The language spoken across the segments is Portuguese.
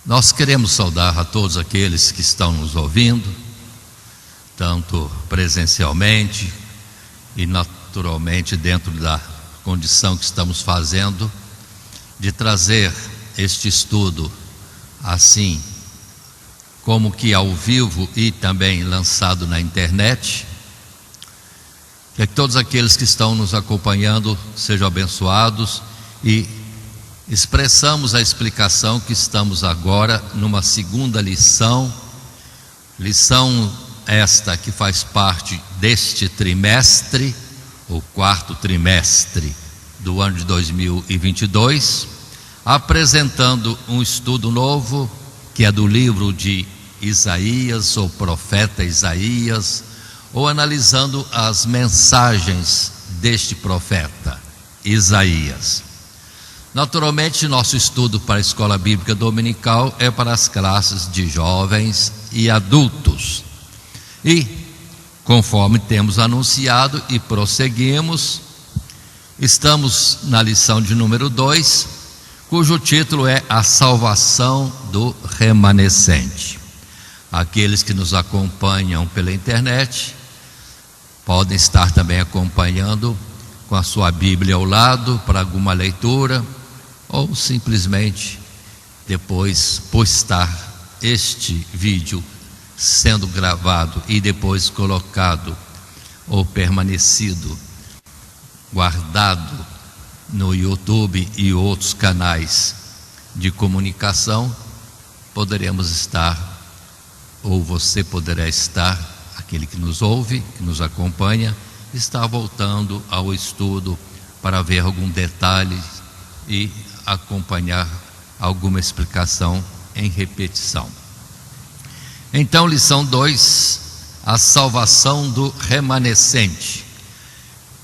Nós queremos saudar a todos aqueles que estão nos ouvindo, tanto presencialmente e naturalmente dentro da condição que estamos fazendo de trazer este estudo assim como que ao vivo e também lançado na internet. Que todos aqueles que estão nos acompanhando sejam abençoados, e expressamos a explicação que estamos agora numa segunda lição esta que faz parte deste trimestre, o quarto trimestre do ano de 2022, apresentando um estudo novo que é do livro de Isaías, ou profeta Isaías, ou analisando as mensagens deste profeta Isaías. Naturalmente, nosso estudo para a Escola Bíblica Dominical é para as classes de jovens e adultos. E, conforme temos anunciado e prosseguimos, estamos na lição de número 2, cujo título é A Salvação do Remanescente. Aqueles que nos acompanham pela internet podem estar também acompanhando com a sua Bíblia ao lado para alguma leitura, ou simplesmente depois postar este vídeo sendo gravado e depois colocado ou permanecido, guardado no YouTube e outros canais de comunicação. Poderemos estar, ou você poderá estar, aquele que nos ouve, que nos acompanha, está voltando ao estudo para ver algum detalhe e acompanhar alguma explicação em repetição. Então, lição 2, a salvação do remanescente.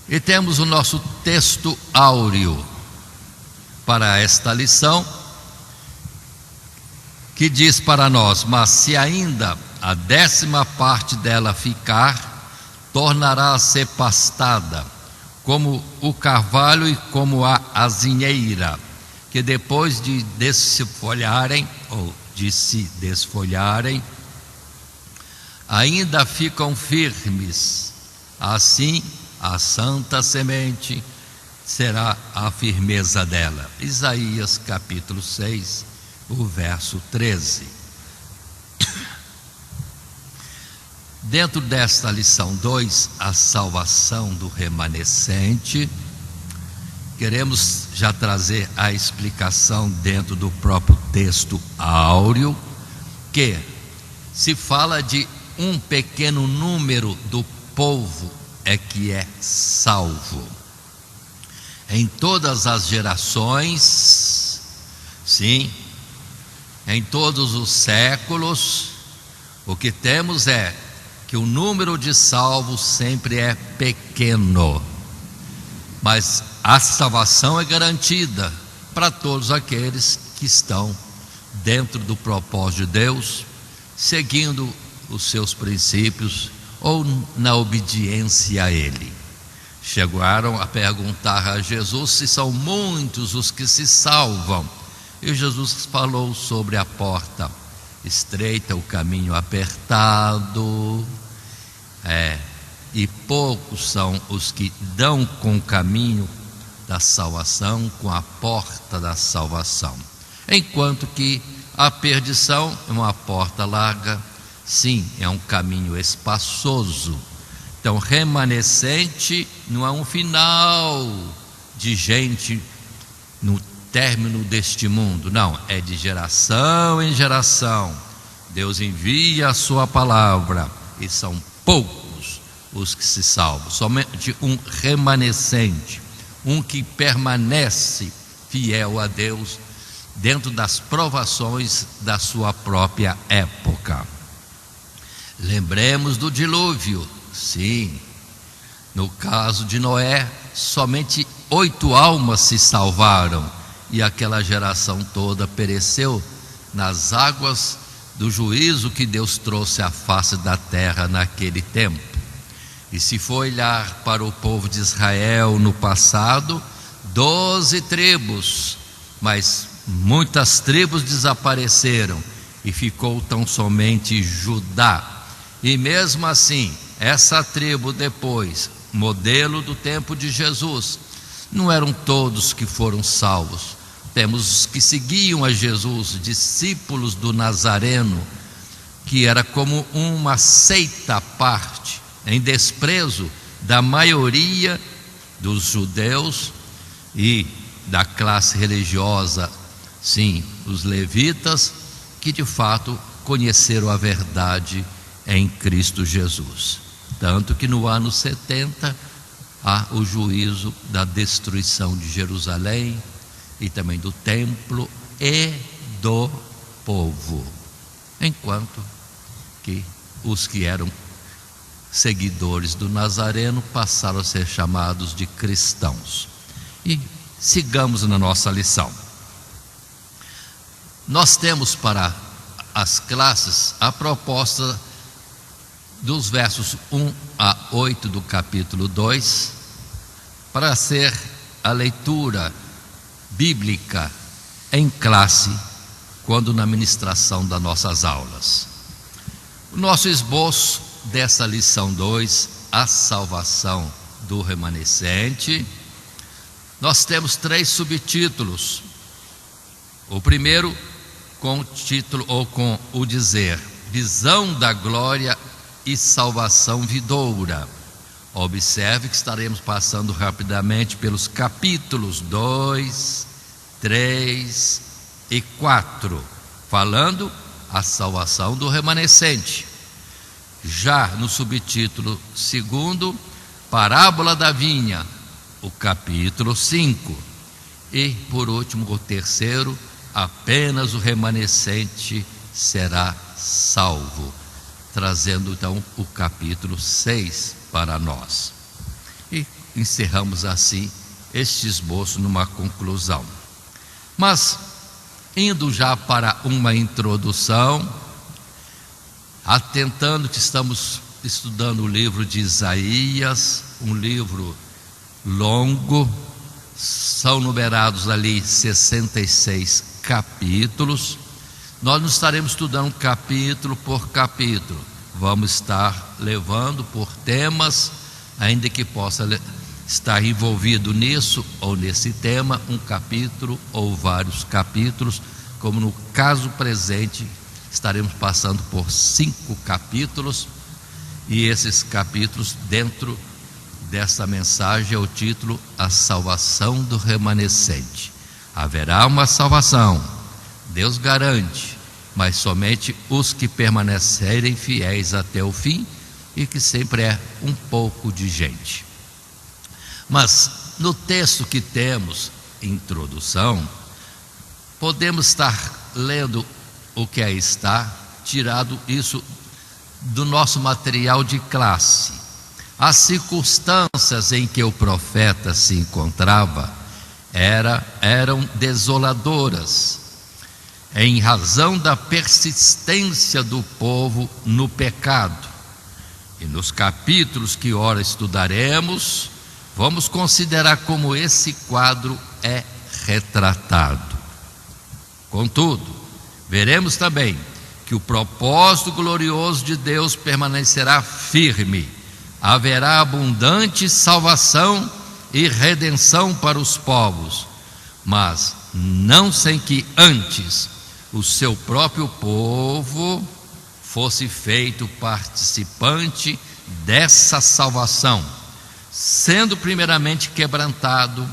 E temos o nosso texto áureo para esta lição, que diz para nós: mas se ainda a 10ª parte dela ficar, tornará a ser pastada, como o carvalho e como a azinheira, que depois de desfolharem, ou de se desfolharem, ainda ficam firmes. Assim, a santa semente será a firmeza dela. Isaías capítulo 6, o verso 13. Dentro desta lição 2, a salvação do remanescente, queremos já trazer a explicação dentro do próprio texto áureo, que se fala de um pequeno número do povo que é salvo. Em todas as gerações, sim, em todos os séculos, o que temos é que o número de salvos sempre é pequeno, mas a salvação é garantida para todos aqueles que estão dentro do propósito de Deus, seguindo os seus princípios ou na obediência a Ele. Chegaram a perguntar a Jesus se são muitos os que se salvam, e Jesus falou sobre a porta estreita, o caminho apertado, e poucos são os que dão com o caminho da salvação, com a porta da salvação, enquanto que a perdição é uma porta larga, sim, é um caminho espaçoso. Então, remanescente não é um final de gente no término deste mundo, não, é de geração em geração. Deus envia a sua palavra e são poucos os que se salvam, somente um remanescente, um que permanece fiel a Deus dentro das provações da sua própria época. Lembremos do dilúvio, sim, no caso de Noé, somente 8 almas se salvaram, e aquela geração toda pereceu nas águas do juízo que Deus trouxe à face da terra naquele tempo. E se for olhar para o povo de Israel no passado, 12 tribos, mas muitas tribos desapareceram e ficou tão somente Judá. E mesmo assim, essa tribo depois, modelo do tempo de Jesus, não eram todos que foram salvos. Temos os que seguiam a Jesus, discípulos do Nazareno, que era como uma seita à parte, em desprezo da maioria dos judeus e da classe religiosa, sim, os levitas, que de fato conheceram a verdade em Cristo Jesus. Tanto que no ano 70 há o juízo da destruição de Jerusalém e também do templo e do povo, enquanto que os que eram seguidores do Nazareno passaram a ser chamados de cristãos. E sigamos na nossa lição. Nós temos para as classes a proposta dos versos 1 a 8 do capítulo 2, para ser a leitura bíblica em classe, quando na ministração das nossas aulas. O nosso esboço dessa lição 2, a salvação do remanescente, nós temos 3 subtítulos. O primeiro com o título ou com o dizer: visão da glória e salvação vindoura. Observe que estaremos passando rapidamente pelos capítulos 2, 3 e 4, falando a salvação do remanescente. Já no subtítulo 2, parábola da vinha, o capítulo 5. E por último, o 3, apenas o remanescente será salvo, trazendo então o capítulo 6 para nós. E encerramos assim este esboço numa conclusão. Mas, indo já para uma introdução, atentando que estamos estudando o livro de Isaías, um livro longo, são numerados ali 66 capítulos. Nós não estaremos estudando capítulo por capítulo, vamos estar levando por temas, ainda que possa estar envolvido nisso ou nesse tema, um capítulo ou vários capítulos, como no caso presente, estaremos passando por 5 capítulos, e esses capítulos, dentro dessa mensagem, é o título: a salvação do remanescente. Haverá uma salvação, Deus garante, mas somente os que permanecerem fiéis até o fim, e que sempre é um pouco de gente. Mas no texto que temos, introdução, podemos estar lendo o que aí está, tirado isso do nosso material de classe. As circunstâncias em que o profeta se encontrava eram desoladoras, em razão da persistência do povo no pecado. E nos capítulos que ora estudaremos, vamos considerar como esse quadro é retratado. Contudo, veremos também que o propósito glorioso de Deus permanecerá firme. Haverá abundante salvação e redenção para os povos, mas não sem que antes o seu próprio povo fosse feito participante dessa salvação, sendo primeiramente quebrantado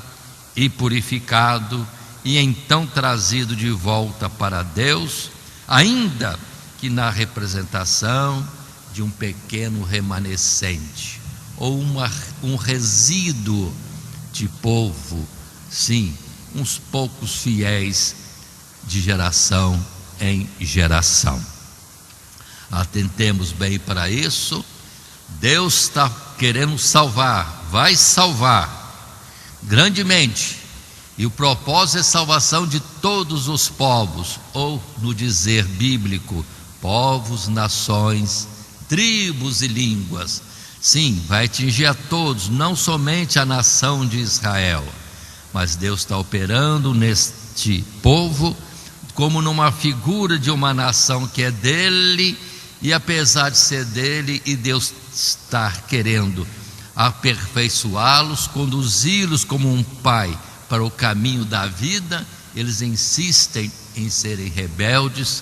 e purificado, e então trazido de volta para Deus, ainda que na representação de um pequeno remanescente, ou um resíduo de povo, sim, uns poucos fiéis de geração em geração. Atentemos bem para isso. Deus está querendo salvar, vai salvar grandemente, e o propósito é salvação de todos os povos, ou no dizer bíblico, povos, nações, tribos e línguas. Sim, vai atingir a todos, não somente a nação de Israel, mas Deus está operando este povo como numa figura de uma nação que é dele, e apesar de ser dele e Deus estar querendo aperfeiçoá-los, conduzi-los como um pai para o caminho da vida, eles insistem em serem rebeldes.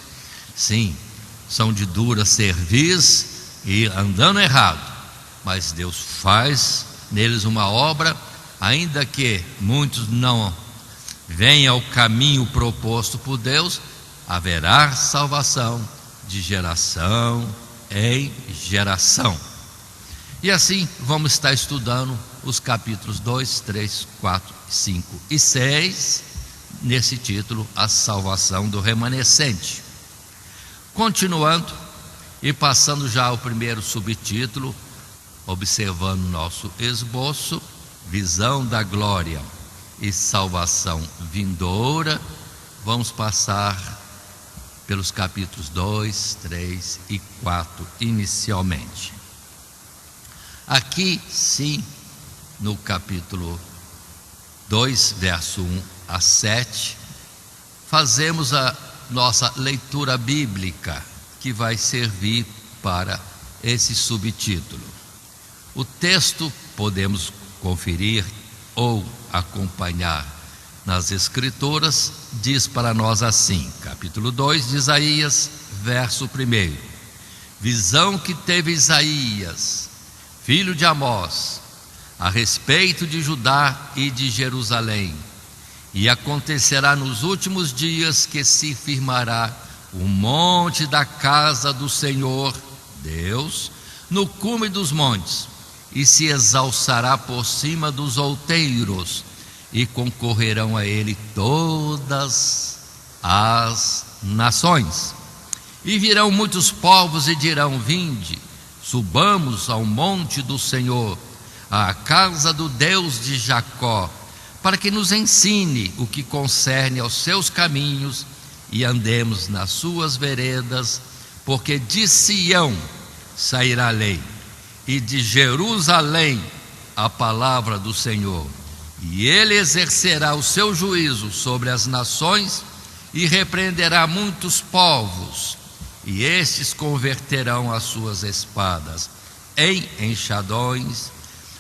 Sim, são de dura cerviz e andando errado, mas Deus faz neles uma obra, ainda que muitos não venham ao caminho proposto por Deus, haverá salvação de geração em geração. E assim vamos estar estudando os capítulos 2, 3, 4, 5 e 6, nesse título, a salvação do remanescente. Continuando e passando já ao primeiro subtítulo, observando nosso esboço, visão da glória e salvação vindoura, vamos passar pelos capítulos 2, 3 e 4 inicialmente. Aqui sim, no capítulo 2, verso 1 a 7, fazemos a nossa leitura bíblica, que vai servir para esse subtítulo. O texto podemos conferir ou acompanhar nas Escrituras, diz para nós assim, capítulo 2 de Isaías, verso 1: visão que teve Isaías, filho de Amós, a respeito de Judá e de Jerusalém. E acontecerá nos últimos dias que se firmará o monte da casa do Senhor Deus no cume dos montes, e se exalçará por cima dos outeiros, e concorrerão a ele todas as nações. E virão muitos povos e dirão: vinde, subamos ao monte do Senhor, à casa do Deus de Jacó, para que nos ensine o que concerne aos seus caminhos e andemos nas suas veredas, porque de Sião sairá a lei, e de Jerusalém a palavra do Senhor. E ele exercerá o seu juízo sobre as nações e repreenderá muitos povos, e estes converterão as suas espadas em enxadões,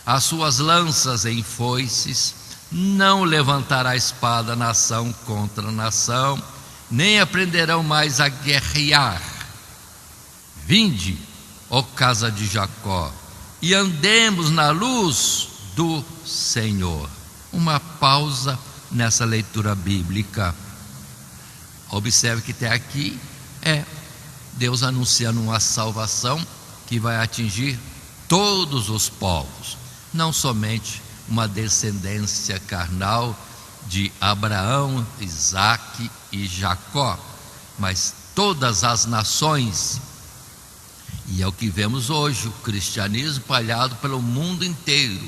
as suas lanças em foices. Não levantará espada nação contra nação, nem aprenderão mais a guerrear. Vinde, ó casa de Jacó, e andemos na luz do Senhor. Uma pausa nessa leitura bíblica. Observe que até aqui é Deus anunciando uma salvação que vai atingir todos os povos, não somente uma descendência carnal de Abraão, Isaque e Jacó, mas todas as nações. E é o que vemos hoje, o cristianismo espalhado pelo mundo inteiro,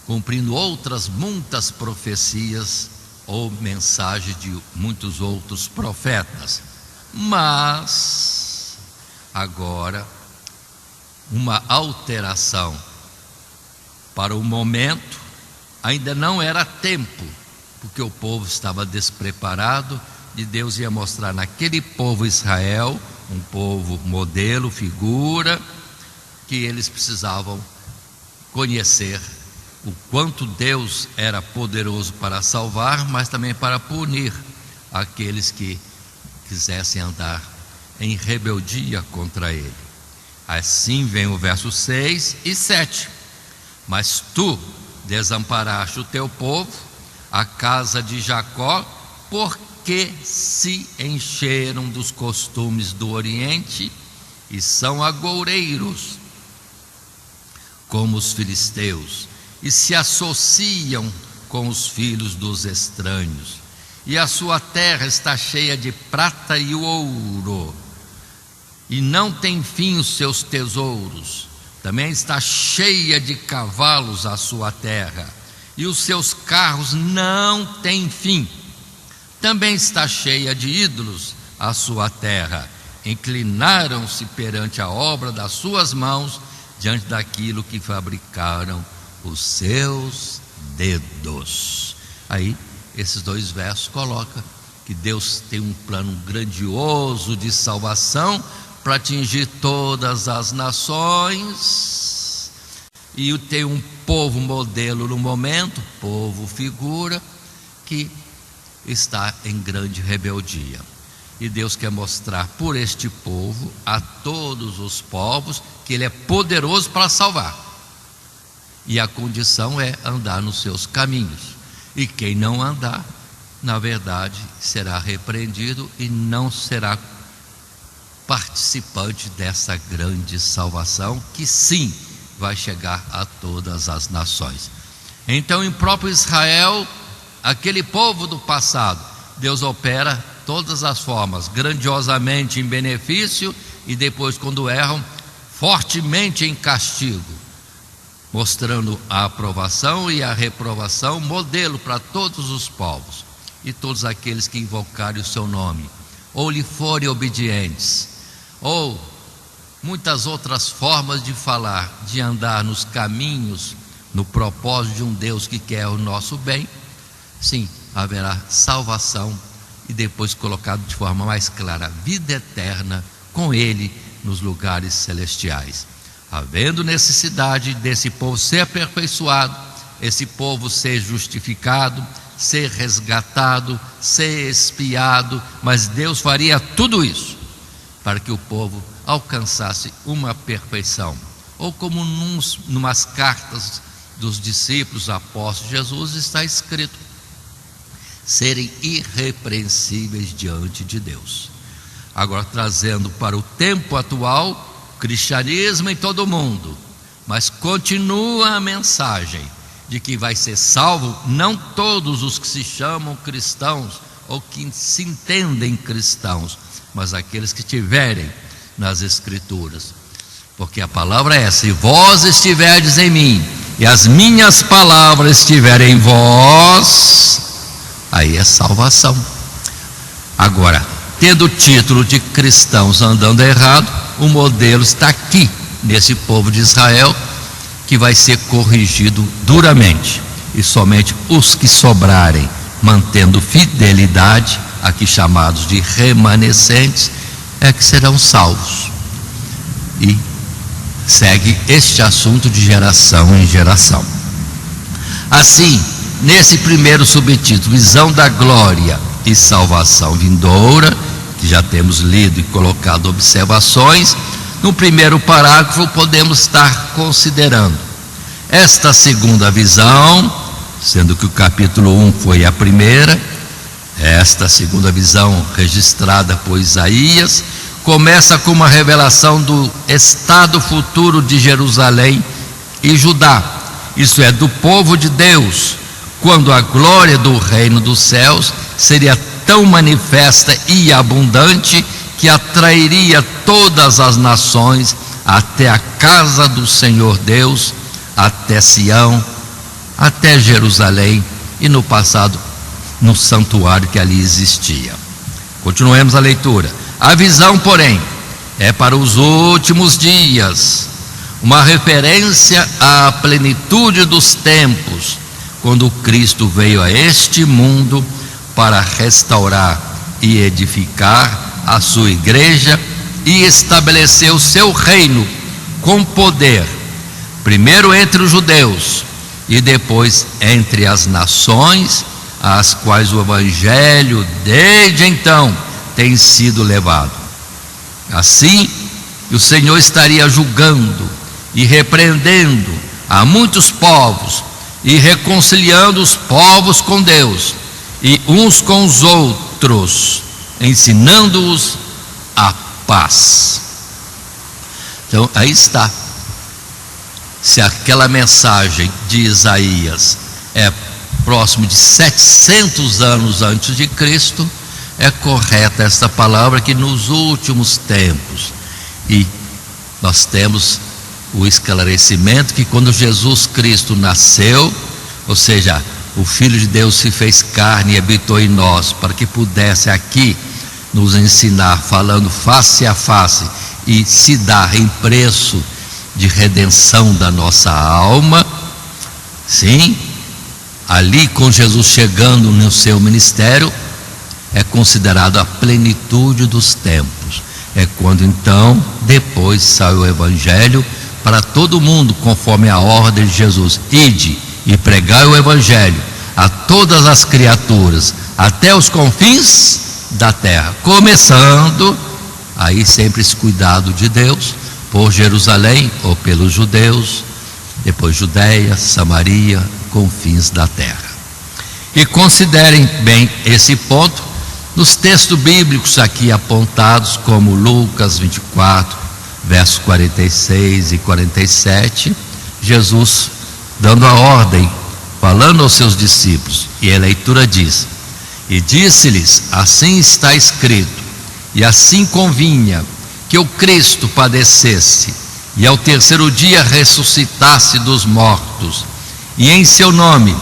cumprindo outras muitas profecias ou mensagens de muitos outros profetas. Mas agora uma alteração para o momento. Ainda não era tempo, porque o povo estava despreparado, e Deus ia mostrar naquele povo Israel, um povo modelo, figura, que eles precisavam conhecer o quanto Deus era poderoso para salvar, mas também para punir aqueles que quisessem andar em rebeldia contra ele. Assim vem o verso 6 e 7: mas tu desamparaste o teu povo, a casa de Jacó, porque se encheram dos costumes do Oriente e são agoureiros como os filisteus, e se associam com os filhos dos estranhos. E a sua terra está cheia de prata e ouro, e não tem fim os seus tesouros. Também está cheia de cavalos a sua terra, e os seus carros não têm fim. Também está cheia de ídolos a sua terra. Inclinaram-se perante a obra das suas mãos, diante daquilo que fabricaram os seus dedos. Aí esses 2 versos colocam que Deus tem um plano grandioso de salvação para atingir todas as nações, e tem um povo modelo no momento, povo figura, que está em grande rebeldia. E Deus quer mostrar por este povo a todos os povos que Ele é poderoso para salvar, e a condição é andar nos seus caminhos. E quem não andar, na verdade, será repreendido e não será participante dessa grande salvação, que sim vai chegar a todas as nações. Então, em próprio Israel, aquele povo do passado, Deus opera todas as formas, grandiosamente em benefício, e depois, quando erram, fortemente em castigo, mostrando a aprovação e a reprovação, modelo para todos os povos e todos aqueles que invocarem o seu nome, ou lhe forem obedientes, ou muitas outras formas de falar, de andar nos caminhos, no propósito de um Deus que quer o nosso bem. Sim, haverá salvação, e depois colocado de forma mais clara, vida eterna com Ele nos lugares celestiais. Havendo necessidade desse povo ser aperfeiçoado, esse povo ser justificado, ser resgatado, ser expiado, mas Deus faria tudo isso para que o povo alcançasse uma perfeição, ou como numas cartas dos discípulos apóstolos de Jesus está escrito: serem irrepreensíveis diante de Deus. Agora, trazendo para o tempo atual, cristianismo em todo o mundo, mas continua a mensagem de que vai ser salvo não todos os que se chamam cristãos ou que se entendem cristãos, mas aqueles que estiverem nas Escrituras, porque a palavra é: se vós estiverdes em mim e as minhas palavras estiverem em vós, aí é salvação. Agora, tendo o título de cristãos andando errado, o modelo está aqui, nesse povo de Israel, que vai ser corrigido duramente, e somente os que sobrarem, mantendo fidelidade, aqui chamados de remanescentes, é que serão salvos. E segue este assunto de geração em geração. Assim, nesse primeiro subtítulo, visão da glória e salvação vindoura, que já temos lido e colocado observações, no primeiro parágrafo podemos estar considerando esta segunda visão, sendo que o capítulo 1 foi a primeira. Esta segunda visão, registrada por Isaías, começa com uma revelação do estado futuro de Jerusalém e Judá, isto é, do povo de Deus, quando a glória do reino dos céus seria tão manifesta e abundante que atrairia todas as nações até a casa do Senhor Deus, até Sião, até Jerusalém, e no passado no santuário que ali existia. Continuemos a leitura. A visão, porém, é para os últimos dias, uma referência à plenitude dos tempos, quando Cristo veio a este mundo para restaurar e edificar a sua igreja e estabelecer o seu reino com poder, primeiro entre os judeus e depois entre as nações, às quais o evangelho desde então tem sido levado. Assim, o Senhor estaria julgando e repreendendo a muitos povos e reconciliando os povos com Deus e uns com os outros, ensinando-os a paz. Então, aí está. Se aquela mensagem de Isaías é próximo de 700 anos antes de Cristo, é correta esta palavra que nos últimos tempos, e nós temos o esclarecimento que quando Jesus Cristo nasceu, ou seja, o Filho de Deus se fez carne e habitou em nós, para que pudesse aqui nos ensinar, falando face a face, e se dar em preço de redenção da nossa alma. Sim, ali com Jesus chegando no seu ministério, é considerado a plenitude dos tempos. É quando então, depois sai o Evangelho para todo mundo, conforme a ordem de Jesus: ide e pregai o Evangelho a todas as criaturas, até os confins da terra, começando, aí sempre esse cuidado de Deus, por Jerusalém ou pelos judeus, depois Judeia, Samaria, confins da terra. E considerem bem esse ponto nos textos bíblicos aqui apontados, como Lucas 24, versos 46 e 47, Jesus dando a ordem, falando aos seus discípulos, e a leitura diz: e disse-lhes: assim está escrito, e assim convinha que o Cristo padecesse e ao terceiro dia ressuscitasse dos mortos, e em seu nome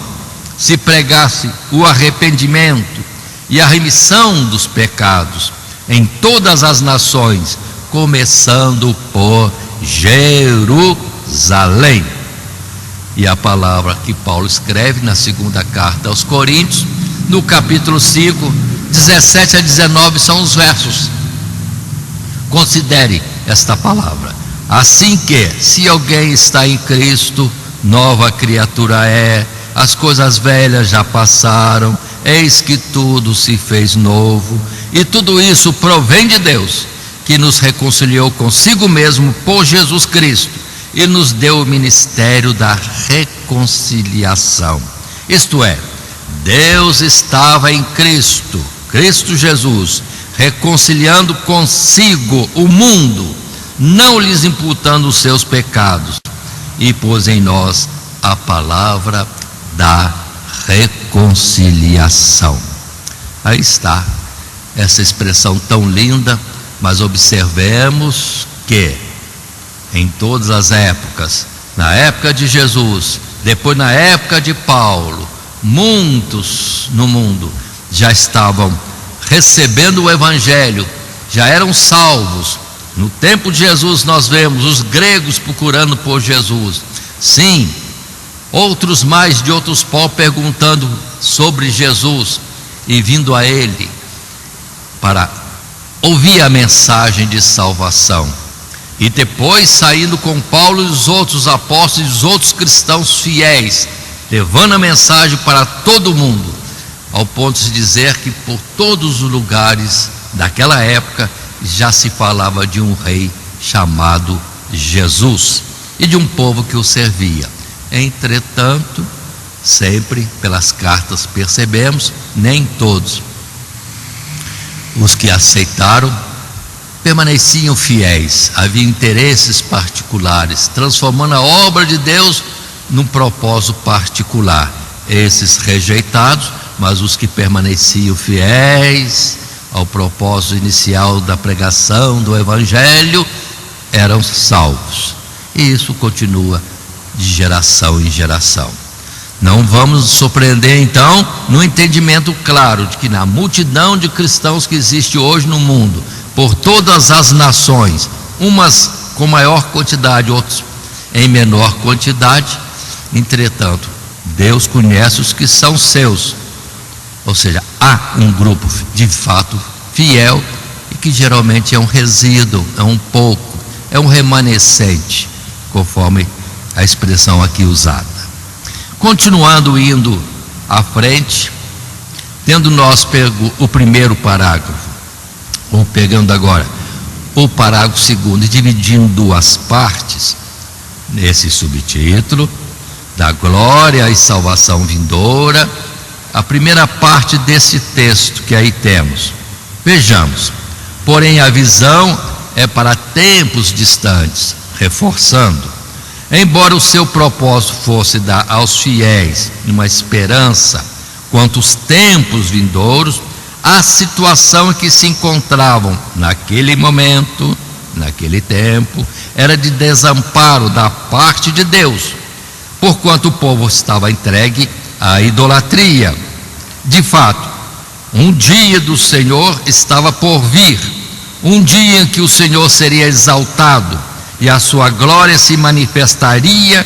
se pregasse o arrependimento e a remissão dos pecados em todas as nações, começando por Jerusalém. E a palavra que Paulo escreve na segunda carta aos Coríntios, no capítulo 5, 17 a 19 são os versos. Considere esta palavra: assim que, se alguém está em Cristo, nova criatura é, as coisas velhas já passaram, eis que tudo se fez novo. E tudo isso provém de Deus, que nos reconciliou consigo mesmo por Jesus Cristo e nos deu o ministério da reconciliação. Isto é, Deus estava em Cristo Jesus, reconciliando consigo o mundo, não lhes imputando os seus pecados, e pôs em nós a palavra da reconciliação. Aí está essa expressão tão linda, mas observemos que em todas as épocas, na época de Jesus, depois na época de Paulo, muitos no mundo já estavam recebendo o Evangelho, já eram salvos. No tempo de Jesus nós vemos os gregos procurando por Jesus, sim, outros mais de outros povos perguntando sobre Jesus e vindo a Ele para ouvir a mensagem de salvação. E depois saindo com Paulo e os outros apóstolos e os outros cristãos fiéis, levando a mensagem para todo mundo, ao ponto de dizer que por todos os lugares daquela época já se falava de um rei chamado Jesus e de um povo que o servia. Entretanto, sempre pelas cartas percebemos, nem todos os que aceitaram permaneciam fiéis. Havia interesses particulares, transformando a obra de Deus num propósito particular. Esses rejeitados, mas os que permaneciam fiéis ao propósito inicial da pregação do Evangelho eram salvos. E isso continua de geração em geração. Não vamos nos surpreender então no entendimento claro de que na multidão de cristãos que existe hoje no mundo, por todas as nações, umas com maior quantidade, outras em menor quantidade, entretanto, Deus conhece os que são seus, ou seja, há um grupo de fato fiel e que geralmente é um resíduo, é um pouco, é um remanescente, conforme a expressão aqui usada. Continuando indo à frente, tendo nós pego o primeiro parágrafo, ou pegando agora o parágrafo segundo e dividindo duas partes, nesse subtítulo da glória e salvação vindoura, a primeira parte desse texto que aí temos. Vejamos: porém a visão é para tempos distantes, reforçando, embora o seu propósito fosse dar aos fiéis uma esperança quanto aos tempos vindouros, a situação em que se encontravam naquele momento, naquele tempo, era de desamparo da parte de Deus, porquanto o povo estava entregue à idolatria. De fato, um dia do Senhor estava por vir, um dia em que o Senhor seria exaltado e a sua glória se manifestaria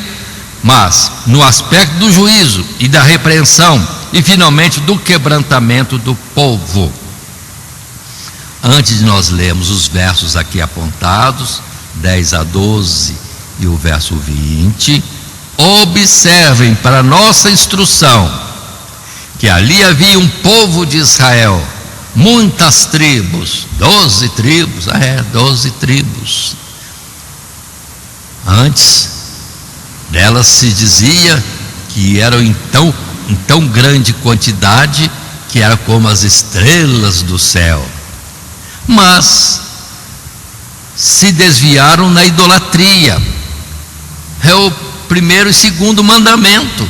mas no aspecto do juízo e da repreensão e finalmente do quebrantamento do povo. Antes de nós lermos os versos aqui apontados, 10 a 12 e o verso 20, observem para nossa instrução que ali havia um povo de Israel, muitas tribos, 12 tribos, 12 tribos. Antes delas se dizia que eram em tão grande quantidade que era como as estrelas do céu, mas se desviaram na idolatria. É o primeiro e segundo mandamento: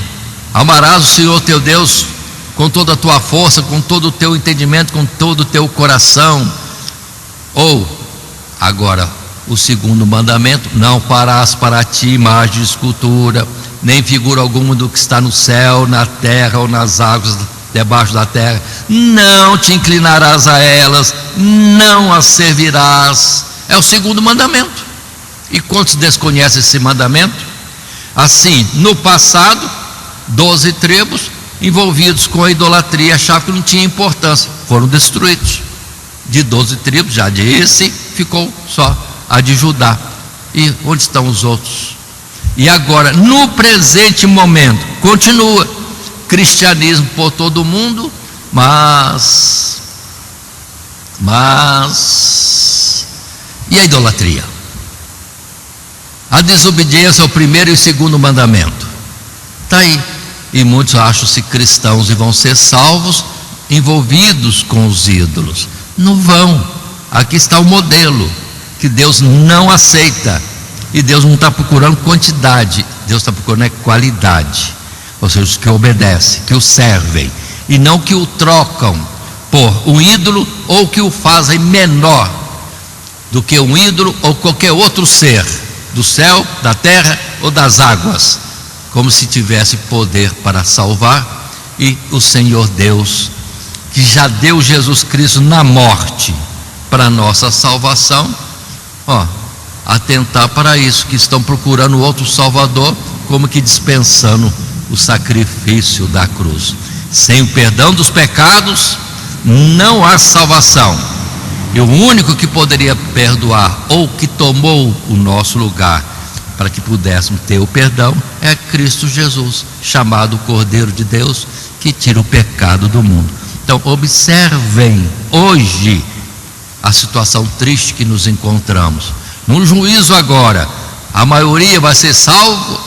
amarás o Senhor teu Deus com toda a tua força, com todo o teu entendimento, com todo o teu coração. Ou agora o segundo mandamento: não farás para ti imagem de escultura, nem figura alguma do que está no céu, na terra ou nas águas debaixo da terra. Não te inclinarás a elas, não as servirás. É o segundo mandamento. E quantos desconhecem esse mandamento? Assim, no passado, 12 tribos envolvidos com a idolatria achavam que não tinha importância, foram destruídos. De 12 tribos, já disse, ficou só a de Judá. E onde estão os outros? E agora, no presente momento, continua cristianismo por todo o mundo, mas e a idolatria? A desobediência ao primeiro e segundo mandamento está aí. E muitos acham-se cristãos e vão ser salvos envolvidos com os ídolos. Não vão. Aqui está o modelo que Deus não aceita. E Deus não está procurando quantidade, Deus está procurando qualidade. Ou seja, os que obedecem, que o servem, e não que o trocam por um ídolo, ou que o fazem menor do que um ídolo ou qualquer outro ser do céu, da terra ou das águas, como se tivesse poder para salvar. E o Senhor Deus, que já deu Jesus Cristo na morte para nossa salvação, atentar para isso, que estão procurando outro Salvador, como que dispensando o sacrifício da cruz. Sem o perdão dos pecados não há salvação, e o único que poderia perdoar, ou que tomou o nosso lugar para que pudéssemos ter o perdão, é Cristo Jesus, chamado Cordeiro de Deus, que tira o pecado do mundo. Então observem hoje a situação triste que nos encontramos. No juízo agora, a maioria vai ser salvo?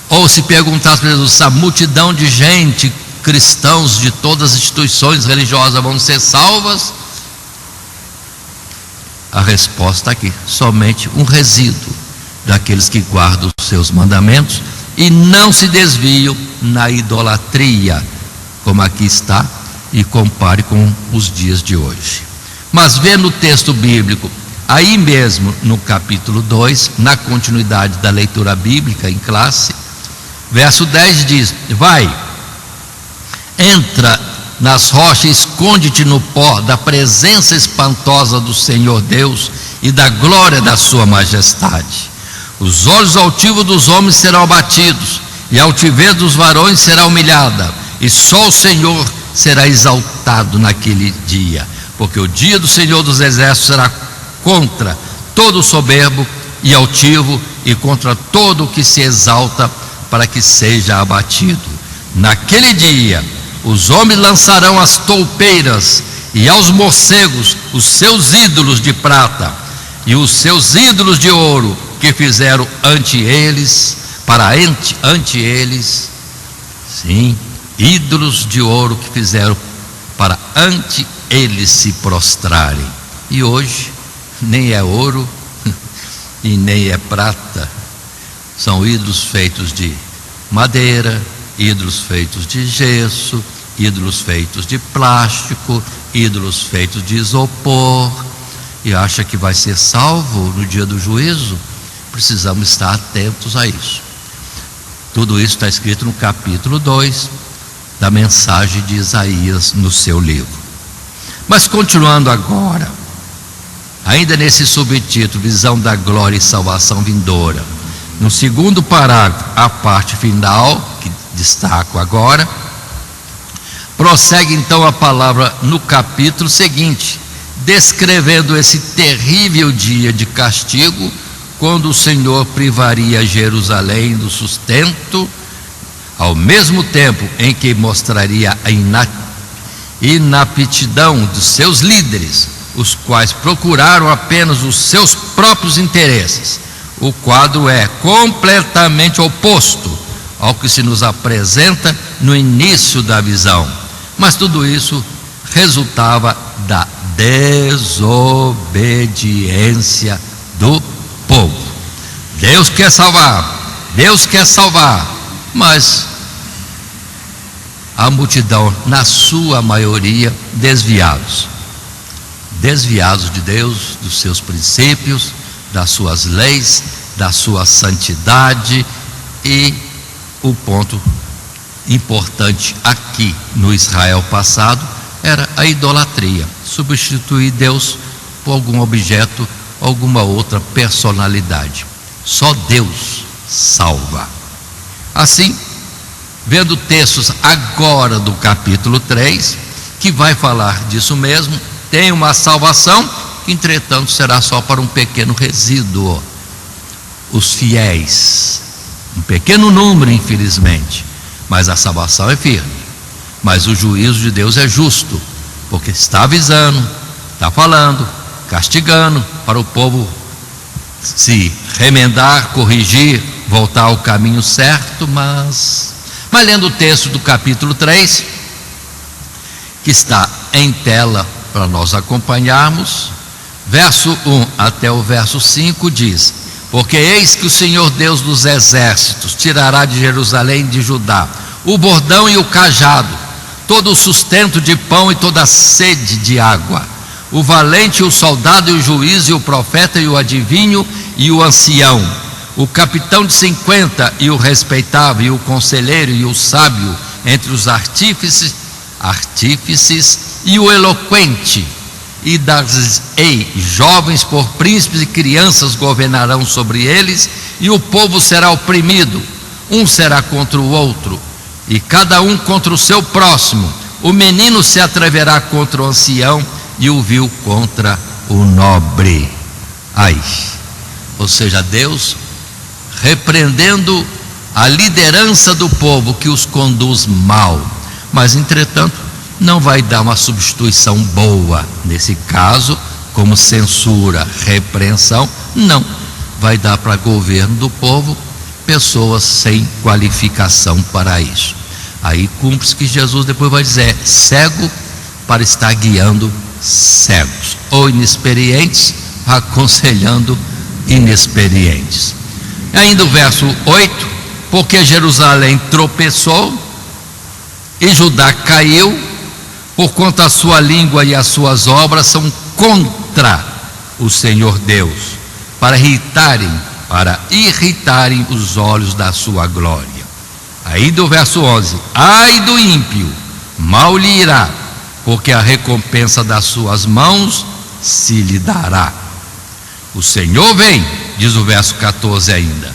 Ou se perguntar para Jesus, essa multidão de gente, cristãos de todas as instituições religiosas vão ser salvas? A resposta aqui: somente um resíduo daqueles que guardam os seus mandamentos e não se desviam na idolatria, como aqui está, e compare com os dias de hoje. Mas vê no texto bíblico, aí mesmo no capítulo 2, na continuidade da leitura bíblica em classe, verso 10 diz: vai, entra nas rochas, esconde-te no pó da presença espantosa do Senhor Deus e da glória da sua majestade. Os olhos altivos dos homens serão abatidos, e a altivez dos varões será humilhada, e só o Senhor será exaltado naquele dia, porque o dia do Senhor dos exércitos será contra todo soberbo e altivo, e contra todo o que se exalta, para que seja abatido. Naquele dia os homens lançarão as toupeiras e aos morcegos os seus ídolos de prata e os seus ídolos de ouro que fizeram ante eles, sim, ídolos de ouro que fizeram para ante eles se prostrarem. E hoje nem é ouro e nem é prata, são ídolos feitos de madeira, ídolos feitos de gesso, ídolos feitos de plástico, ídolos feitos de isopor, e acha que vai ser salvo no dia do juízo. Precisamos estar atentos a isso. Tudo isso está escrito no capítulo 2 da mensagem de Isaías no seu livro. Mas continuando agora, ainda nesse subtítulo, visão da glória e salvação vindoura, No segundo parágrafo, a parte final, que destaco agora, prossegue então a palavra no capítulo seguinte, descrevendo esse terrível dia de castigo, quando o Senhor privaria Jerusalém do sustento, ao mesmo tempo em que mostraria a inaptidão dos seus líderes, os quais procuraram apenas os seus próprios interesses. O quadro é completamente oposto ao que se nos apresenta no início da visão, mas tudo isso resultava da desobediência do povo. Deus quer salvar, mas a multidão, na sua maioria, desviados de Deus, dos seus princípios, das suas leis, da sua santidade. E o ponto importante aqui no Israel passado era a idolatria, substituir Deus por algum objeto, alguma outra personalidade. Só Deus salva. Assim, vendo textos agora do capítulo 3, que vai falar disso mesmo, tem uma salvação, que entretanto será só para um pequeno resíduo, os fiéis, um pequeno número, infelizmente, mas a salvação é firme. Mas o juízo de Deus é justo, porque está avisando, está falando, castigando, para o povo se remendar, corrigir, voltar ao caminho certo. Mas lendo o texto do capítulo 3, que está em tela para nós acompanharmos, verso 1 até o verso 5 diz: porque eis que o Senhor Deus dos exércitos tirará de Jerusalém e de Judá o bordão e o cajado, todo o sustento de pão e toda a sede de água, o valente e o soldado e o juiz e o profeta e o adivinho e o ancião, o capitão de 50 e o respeitável e o conselheiro e o sábio entre os artífices e o eloquente, e jovens por príncipes e crianças governarão sobre eles, e o povo será oprimido, um será contra o outro, e cada um contra o seu próximo. O menino se atreverá contra o ancião, e o vil contra o nobre. Ou seja, Deus repreendendo a liderança do povo que os conduz mal, mas entretanto não vai dar uma substituição boa nesse caso, como censura, repreensão. Não, vai dar para governo do povo pessoas sem qualificação para isso. Aí cumpre-se que Jesus depois vai dizer: cego para estar guiando cegos, ou inexperientes aconselhando inexperientes. Ainda o verso 8: porque Jerusalém tropeçou e Judá caiu, porquanto a sua língua e as suas obras são contra o Senhor Deus, para irritarem os olhos da sua glória. Aí do verso 11: ai do ímpio, mal lhe irá, porque a recompensa das suas mãos se lhe dará. O Senhor vem, diz o verso 14 ainda,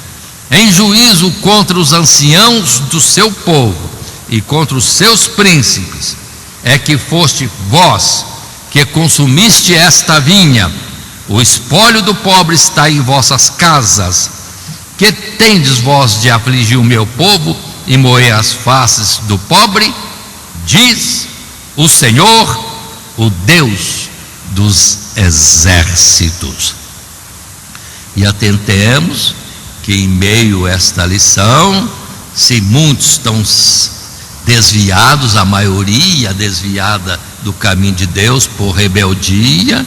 em juízo contra os anciãos do seu povo e contra os seus príncipes. É que foste vós que consumiste esta vinha, o espólio do pobre está em vossas casas. Que tendes vós de afligir o meu povo e moer as faces do pobre? Diz o Senhor, o Deus dos exércitos. E atentemos que em meio a esta lição, se muitos estão desviados, a maioria desviada do caminho de Deus por rebeldia,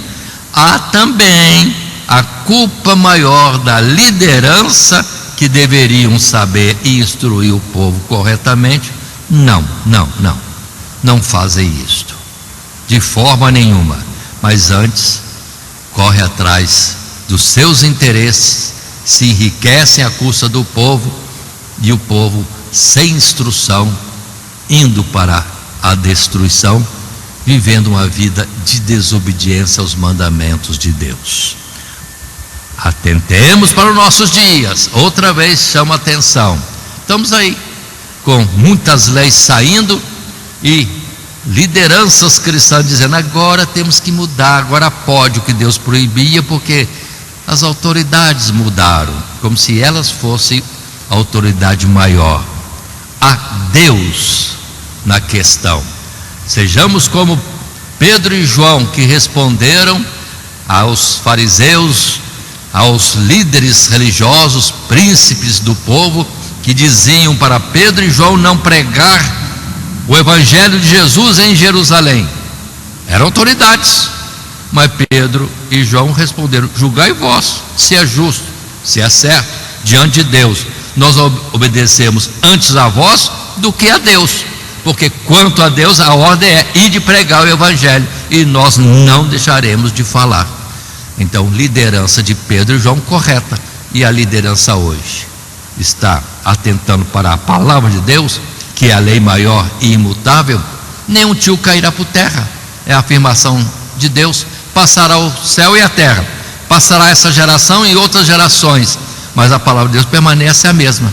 há também a culpa maior da liderança, que deveriam saber e instruir o povo corretamente. Não fazem isto de forma nenhuma, mas antes corre atrás dos seus interesses, se enriquecem à custa do povo, e o povo sem instrução indo para a destruição, vivendo uma vida de desobediência aos mandamentos de Deus. Atentemos para os nossos dias. Outra vez chama atenção. Estamos aí com muitas leis saindo e lideranças cristãs dizendo: agora temos que mudar, agora pode o que Deus proibia, porque as autoridades mudaram, como se elas fossem a autoridade maior. Há Deus na questão. Sejamos como Pedro e João, que responderam aos fariseus, aos líderes religiosos, príncipes do povo, que diziam para Pedro e João não pregar o evangelho de Jesus em Jerusalém. Eram autoridades, mas Pedro e João responderam: julgai vós se é justo, se é certo diante de Deus. Nós obedecemos antes a vós do que a Deus, porque quanto a Deus a ordem é ir de pregar o evangelho, e nós não deixaremos de falar. Então, liderança de Pedro e João correta. E a liderança hoje está atentando para a palavra de Deus, que é a lei maior e imutável. Nenhum tio cairá por terra, é a afirmação de Deus. Passará o céu e a terra, passará essa geração e outras gerações, mas a palavra de Deus permanece a mesma.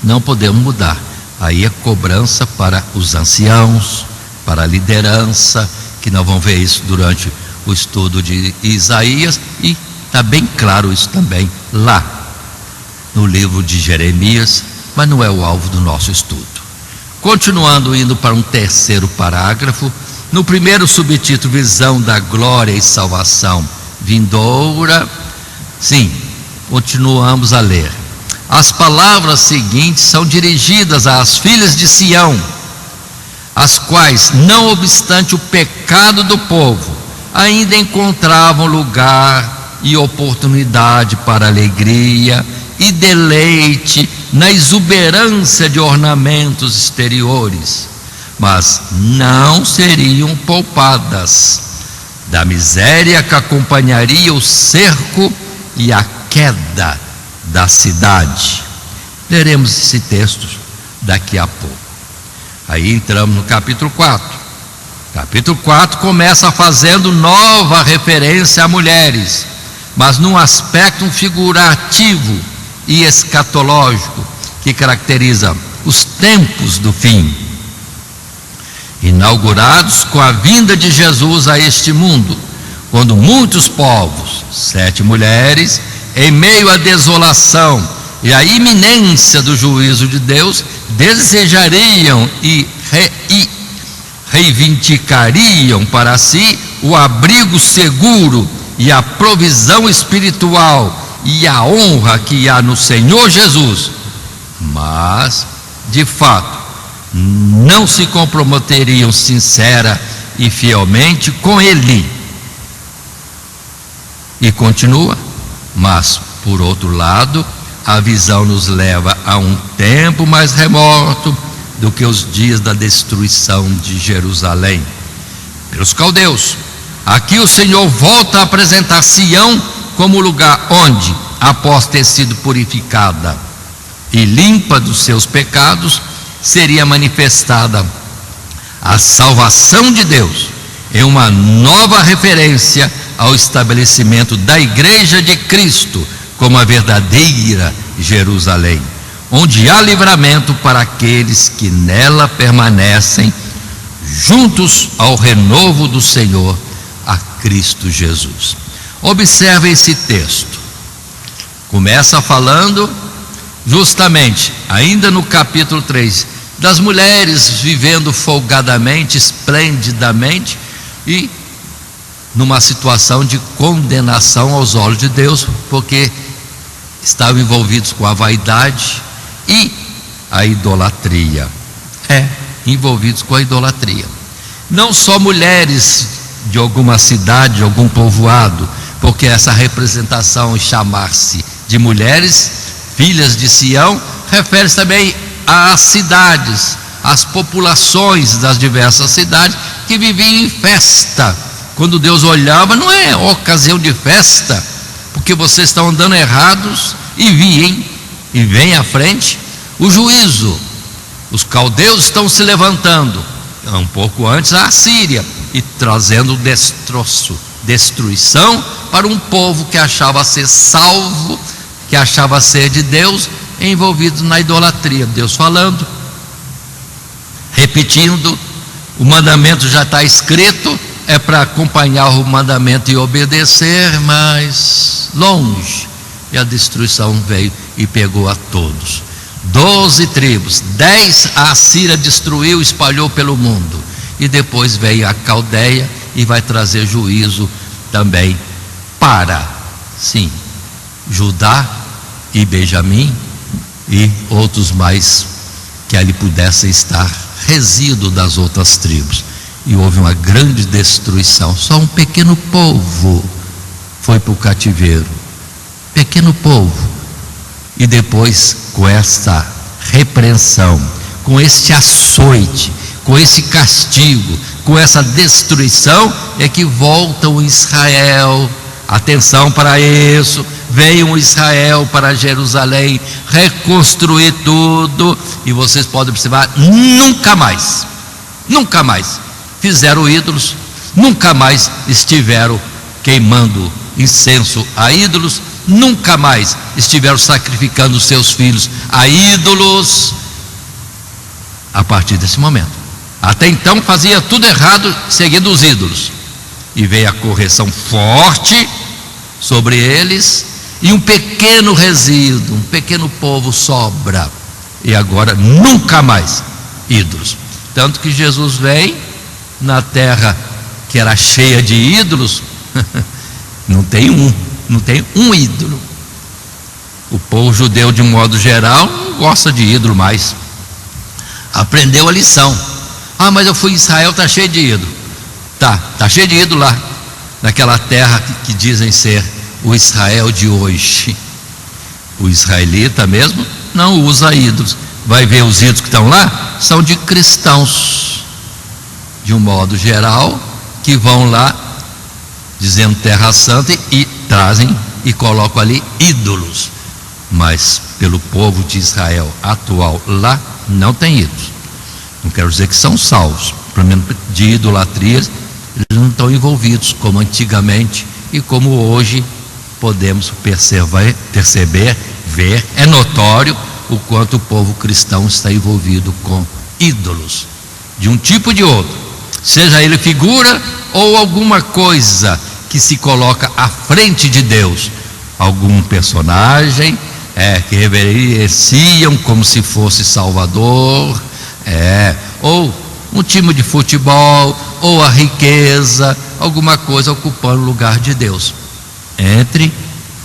Não podemos mudar. Aí é cobrança para os anciãos, para a liderança, que nós vamos ver isso durante o estudo de Isaías, e está bem claro isso também lá no livro de Jeremias, mas não é o alvo do nosso estudo. Continuando, indo para um terceiro parágrafo, no primeiro subtítulo, visão da glória e salvação vindoura. Sim, continuamos a ler. As palavras seguintes são dirigidas às filhas de Sião, as quais, não obstante o pecado do povo, ainda encontravam lugar e oportunidade para alegria e deleite na exuberância de ornamentos exteriores, mas não seriam poupadas da miséria que acompanharia o cerco e a queda da cidade. Leremos esse texto daqui a pouco. Aí entramos no capítulo 4. Capítulo 4 começa fazendo nova referência a mulheres, mas num aspecto figurativo e escatológico, que caracteriza os tempos do fim, inaugurados com a vinda de Jesus a este mundo, quando muitos povos, 7 mulheres, em meio à desolação e à iminência do juízo de Deus, desejariam e reivindicariam para si o abrigo seguro e a provisão espiritual e a honra que há no Senhor Jesus, mas de fato não se comprometeriam sincera e fielmente com Ele. E continua: mas por outro lado, a visão nos leva a um tempo mais remoto do que os dias da destruição de Jerusalém pelos caldeus. Aqui o Senhor volta a apresentar Sião como lugar onde, após ter sido purificada e limpa dos seus pecados, seria manifestada a salvação de Deus, em uma nova referência ao estabelecimento da Igreja de Cristo como a verdadeira Jerusalém, onde há livramento para aqueles que nela permanecem, juntos ao renovo do Senhor, a Cristo Jesus. Observe esse texto. Começa falando justamente, ainda no capítulo 3, das mulheres vivendo folgadamente, esplendidamente, e numa situação de condenação aos olhos de Deus, porque estavam envolvidos com a vaidade e a idolatria. Envolvidos com a idolatria. Não só mulheres de alguma cidade, de algum povoado, porque essa representação, chamar-se de mulheres, filhas de Sião, refere-se também às cidades, às populações das diversas cidades que viviam em festa. Quando Deus olhava, não é ocasião de festa, porque vocês estão andando errados, e vem à frente o juízo. Os caldeus estão se levantando, um pouco antes a Assíria, e trazendo o destroço destruição para um povo que achava ser salvo, que achava ser de Deus, envolvido na idolatria. Deus falando, repetindo, o mandamento já está escrito, é para acompanhar o mandamento e obedecer, mas longe, e a destruição veio e pegou a todos. 12 tribos, 10 a Assíria destruiu, espalhou pelo mundo, e depois veio a Caldeia e vai trazer juízo também para, sim, Judá e Benjamim e outros mais que ali pudessem estar, resíduo das outras tribos. E houve uma grande destruição. Só um pequeno povo foi para o cativeiro, pequeno povo. E depois, com essa repreensão, com este açoite, com esse castigo, com essa destruição, é que volta o Israel. Atenção para isso, veio o Israel para Jerusalém reconstruir tudo, e vocês podem observar, nunca mais fizeram ídolos, nunca mais estiveram queimando incenso a ídolos, nunca mais estiveram sacrificando seus filhos a ídolos. A partir desse momento, até então fazia tudo errado seguindo os ídolos, e veio a correção forte sobre eles, e um pequeno resíduo, um pequeno povo sobra, e agora nunca mais ídolos. Tanto que Jesus vem na terra que era cheia de ídolos, não tem um ídolo. O povo judeu, de modo geral, não gosta de ídolo mais, aprendeu a lição. Mas eu fui em Israel, está cheio de ídolo. Tá cheio de ídolo lá, naquela terra que dizem ser o Israel de hoje. O israelita mesmo não usa ídolos. Vai ver os ídolos que estão lá, são de cristãos, de um modo geral, que vão lá dizendo terra santa e trazem e colocam ali ídolos. Mas pelo povo de Israel atual lá, não tem ídolos. Não quero dizer que são salvos, pelo menos de idolatrias eles não estão envolvidos como antigamente, e como hoje podemos perceber, ver, é notório o quanto o povo cristão está envolvido com ídolos, de um tipo ou de outro, seja ele figura ou alguma coisa que se coloca à frente de Deus, algum personagem que reverenciam como se fosse Salvador, ou um time de futebol, ou a riqueza, alguma coisa ocupando o lugar de Deus entre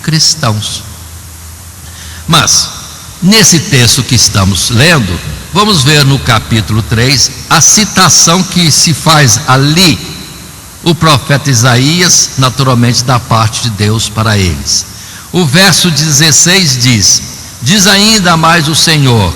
cristãos. Mas nesse texto que estamos lendo, vamos ver no capítulo 3 a citação que se faz ali, o profeta Isaías, naturalmente da parte de Deus para eles. O verso 16 diz ainda mais o Senhor: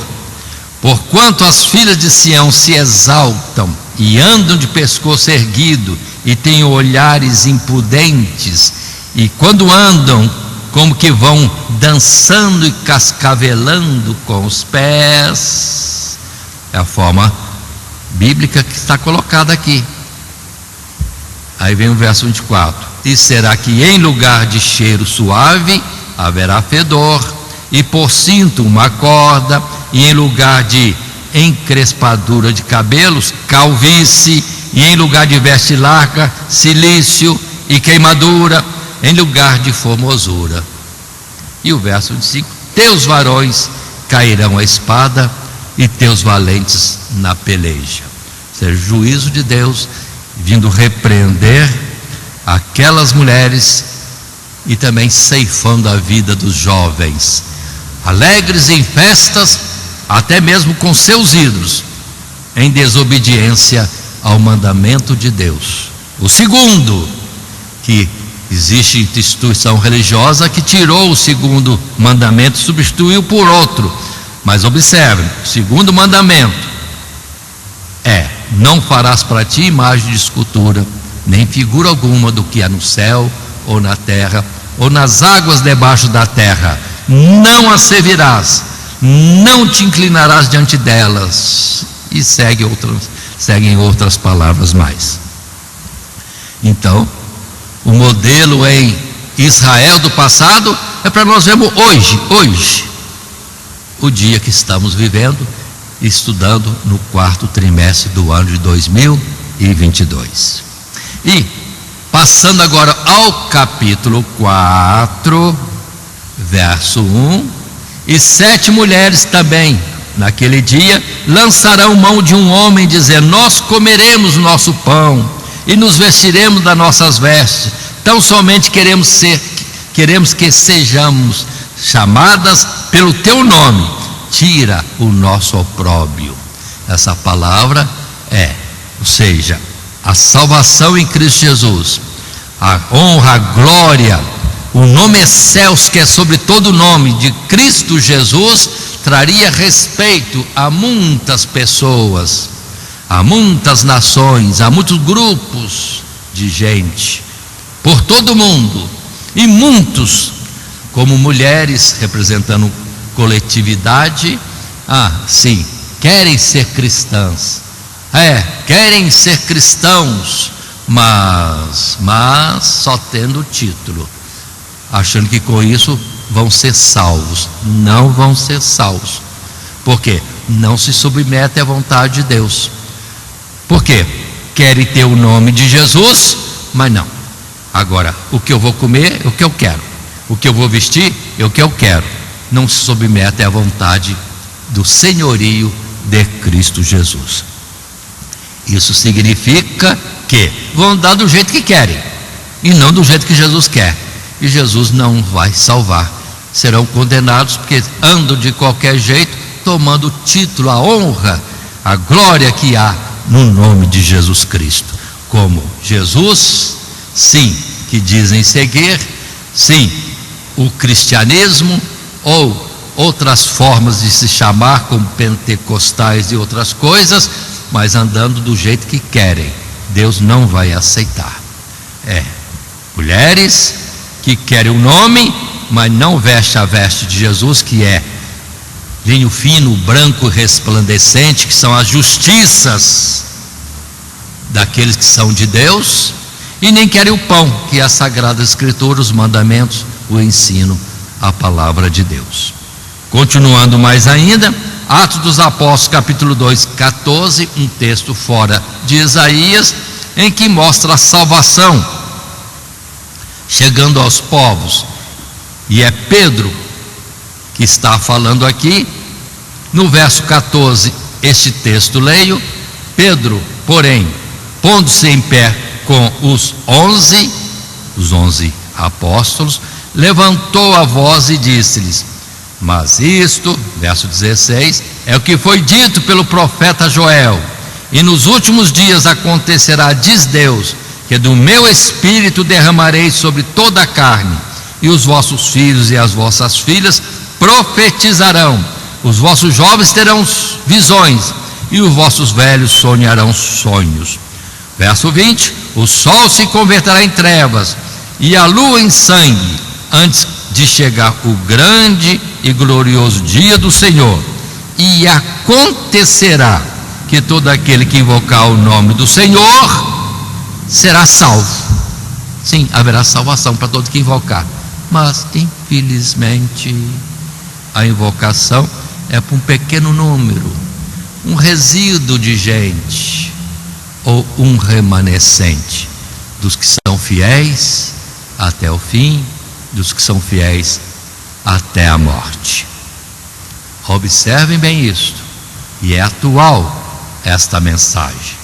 porquanto as filhas de Sião se exaltam e andam de pescoço erguido e têm olhares impudentes, e quando andam, como que vão dançando e cascavelando com os pés. É a forma bíblica que está colocada aqui. Aí vem o verso 24: e será que em lugar de cheiro suave haverá fedor, e por cinto uma corda, e em lugar de encrespadura de cabelos, calvície, e em lugar de veste larga, cilício e queimadura, em lugar de formosura. E o verso 25: teus varões cairão a espada, e teus valentes na peleja. Ou seja, juízo de Deus vindo repreender aquelas mulheres, e também ceifando a vida dos jovens, alegres em festas, até mesmo com seus ídolos, em desobediência ao mandamento de Deus. O segundo, que existe instituição religiosa que tirou o segundo mandamento, substituiu por outro. Mas observem, o segundo mandamento é: não farás para ti imagem de escultura, nem figura alguma do que há no céu, ou na terra, ou nas águas debaixo da terra. Não as servirás, não te inclinarás diante delas. E seguem outras palavras mais. Então, o modelo em Israel do passado, é para nós vermos hoje, o dia que estamos vivendo, estudando no 4º trimestre do ano de 2022. E passando agora ao capítulo 4, verso 1: e 7 mulheres também naquele dia lançarão mão de um homem, dizendo: nós comeremos nosso pão e nos vestiremos das nossas vestes, tão somente queremos que sejamos chamadas pelo teu nome, tira o nosso opróbrio. Essa palavra ou seja, a salvação em Cristo Jesus, a honra, a glória, o nome excelso que é sobre todo nome de Cristo Jesus, traria respeito a muitas pessoas, a muitas nações, a muitos grupos de gente por todo o mundo, e muitos, como mulheres representando coletividade, sim, querem ser cristãs, querem ser cristãos, mas só tendo título, achando que com isso vão ser salvos. Não vão ser salvos. Por quê? Não se submetem à vontade de Deus. Por quê? Querem ter o nome de Jesus, mas não. Agora, o que eu vou comer é o que eu quero, o que eu vou vestir é o que eu quero. Não se submetem à vontade do senhorio de Cristo Jesus. Isso significa que vão andar do jeito que querem e não do jeito que Jesus quer. E Jesus não vai salvar. Serão condenados porque andam de qualquer jeito, tomando o título, a honra, a glória que há no nome de Jesus Cristo. Como Jesus, sim, que dizem seguir, sim, o cristianismo ou outras formas de se chamar, como pentecostais e outras coisas, mas andando do jeito que querem. Deus não vai aceitar. Mulheres que querem o nome, mas não veste a veste de Jesus, que é linho fino, branco, resplandecente, que são as justiças daqueles que são de Deus, e nem querem o pão, que é a Sagrada Escritura, os mandamentos, o ensino, a palavra de Deus. Continuando mais ainda, Atos dos Apóstolos, capítulo 2, 14, um texto fora de Isaías, em que mostra a salvação chegando aos povos, e é Pedro que está falando aqui. No verso 14, este texto leio: Pedro, porém, pondo-se em pé com os 11 apóstolos, levantou a voz e disse-lhes: mas isto, verso 16, é o que foi dito pelo profeta Joel: e nos últimos dias acontecerá, diz Deus, que do meu espírito derramarei sobre toda a carne, e os vossos filhos e as vossas filhas profetizarão, os vossos jovens terão visões, e os vossos velhos sonharão sonhos. Verso 20: o sol se converterá em trevas e a lua em sangue, antes de chegar o grande e glorioso dia do Senhor. E acontecerá que todo aquele que invocar o nome do Senhor será salvo. Sim, haverá salvação para todo que invocar, mas infelizmente a invocação é para um pequeno número, um resíduo de gente, ou um remanescente dos que são fiéis até o fim, dos que são fiéis até a morte. Observem bem isto, e é atual esta mensagem.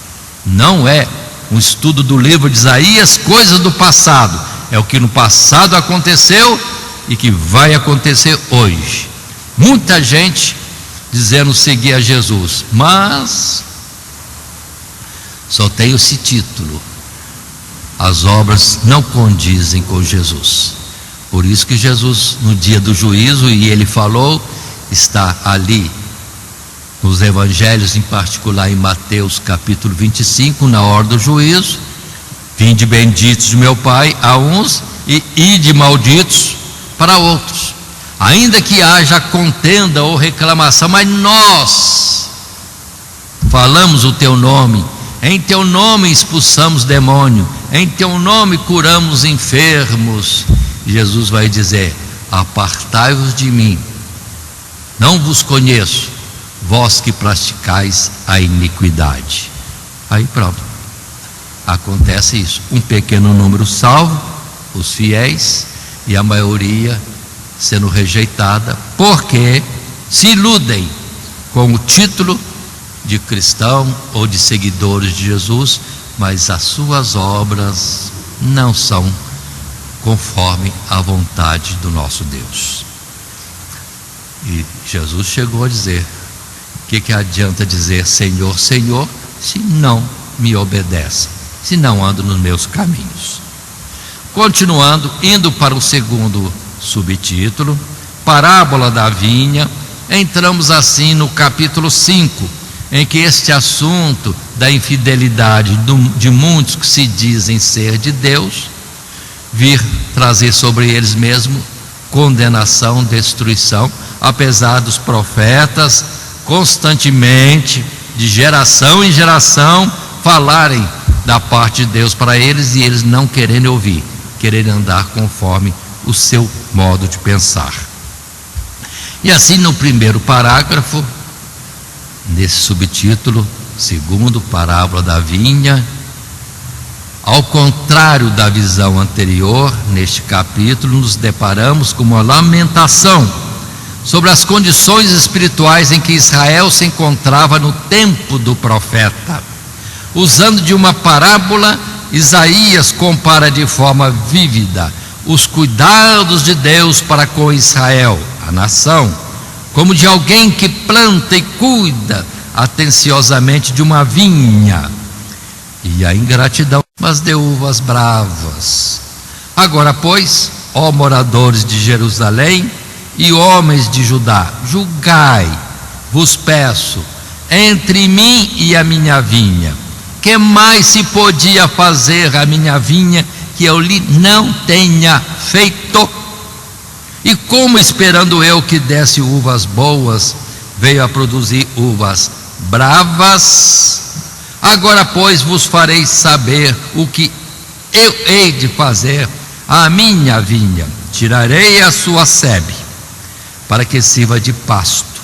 Não é um estudo do livro de Isaías, coisas do passado, é o que no passado aconteceu e que vai acontecer hoje. Muita gente dizendo seguir a Jesus, mas só tem esse título. As obras não condizem com Jesus. Por isso que Jesus, no dia do juízo, e ele falou, está ali nos evangelhos, em particular em Mateus capítulo 25, na hora do juízo: vinde benditos de meu Pai a uns, e ide malditos para outros. Ainda que haja contenda ou reclamação, mas nós falamos o teu nome, em teu nome expulsamos demônio, em teu nome curamos enfermos. Jesus vai dizer: apartai-vos de mim, não vos conheço, vós que praticais a iniquidade. Aí pronto, acontece isso, um pequeno número salvo, os fiéis, e a maioria sendo rejeitada, porque se iludem com o título de cristão ou de seguidores de Jesus, mas as suas obras não são conforme a vontade do nosso Deus. E Jesus chegou a dizer: o que adianta dizer Senhor, Senhor, se não me obedecem, se não andam nos meus caminhos? Continuando, indo para o segundo subtítulo, parábola da vinha, entramos assim no capítulo 5, em que este assunto da infidelidade de muitos que se dizem ser de Deus, vir trazer sobre eles mesmos condenação, destruição, apesar dos profetas constantemente, de geração em geração, falarem da parte de Deus para eles, e eles não quererem ouvir, quererem andar conforme o seu modo de pensar. E assim, no primeiro parágrafo, nesse subtítulo, segundo, parábola da vinha, ao contrário da visão anterior, neste capítulo nos deparamos com uma lamentação sobre as condições espirituais em que Israel se encontrava no tempo do profeta. Usando de uma parábola, Isaías compara de forma vívida os cuidados de Deus para com Israel, a nação, como de alguém que planta e cuida atenciosamente de uma vinha, e a ingratidão mas deu uvas bravas. Agora, pois, ó moradores de Jerusalém e homens de Judá, julgai, vos peço, entre mim e a minha vinha. Que mais se podia fazer a minha vinha que eu lhe não tenha feito? E como, esperando eu que desse uvas boas, veio a produzir uvas bravas? Agora, pois, vos farei saber o que eu hei de fazer à minha vinha. Tirarei a sua sebe, para que sirva de pasto.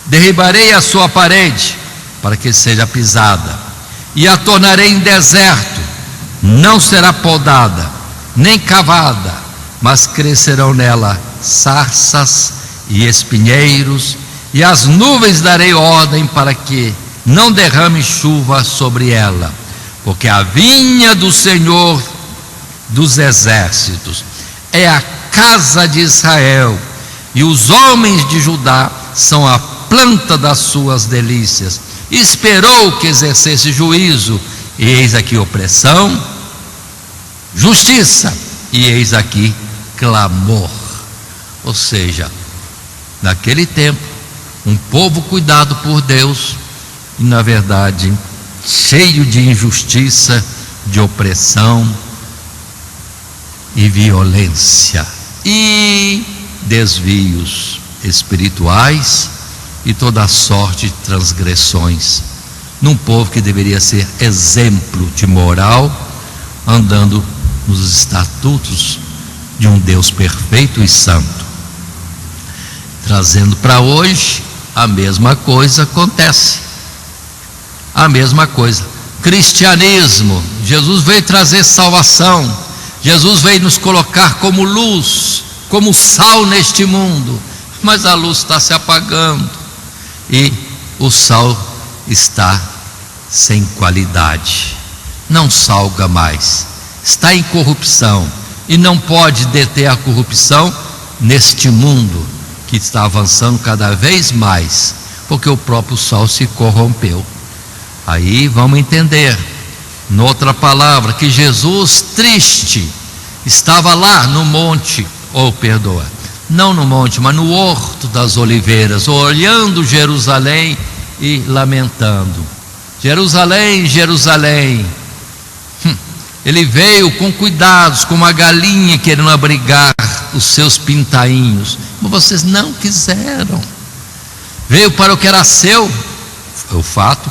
Derribarei a sua parede, para que seja pisada, e a tornarei em deserto. Não será podada, nem cavada, mas crescerão nela sarças e espinheiros, e as nuvens darei ordem para que não derrame chuva sobre ela, porque a vinha do Senhor dos exércitos é a casa de Israel, e os homens de Judá são a planta das suas delícias. Esperou que exercesse juízo, e eis aqui opressão, justiça, e eis aqui clamor. Ou seja, naquele tempo, um povo cuidado por Deus, e na verdade cheio de injustiça, de opressão e violência e desvios espirituais e toda sorte de transgressões, num povo que deveria ser exemplo de moral, andando nos estatutos de um Deus perfeito e santo. Trazendo para hoje, a mesma coisa acontece. A mesma coisa, cristianismo, Jesus veio trazer salvação, Jesus veio nos colocar como luz, como sal neste mundo, mas a luz está se apagando, e o sal está sem qualidade, não salga mais, está em corrupção, e não pode deter a corrupção neste mundo que está avançando cada vez mais, porque o próprio sal se corrompeu. Aí vamos entender, noutra palavra, que Jesus triste estava lá no monte, não no monte, mas no horto das oliveiras, olhando Jerusalém e lamentando: Jerusalém, Jerusalém. Ele veio com cuidados, como uma galinha querendo abrigar os seus pintainhos, mas vocês não quiseram. Veio para o que era seu, foi o fato,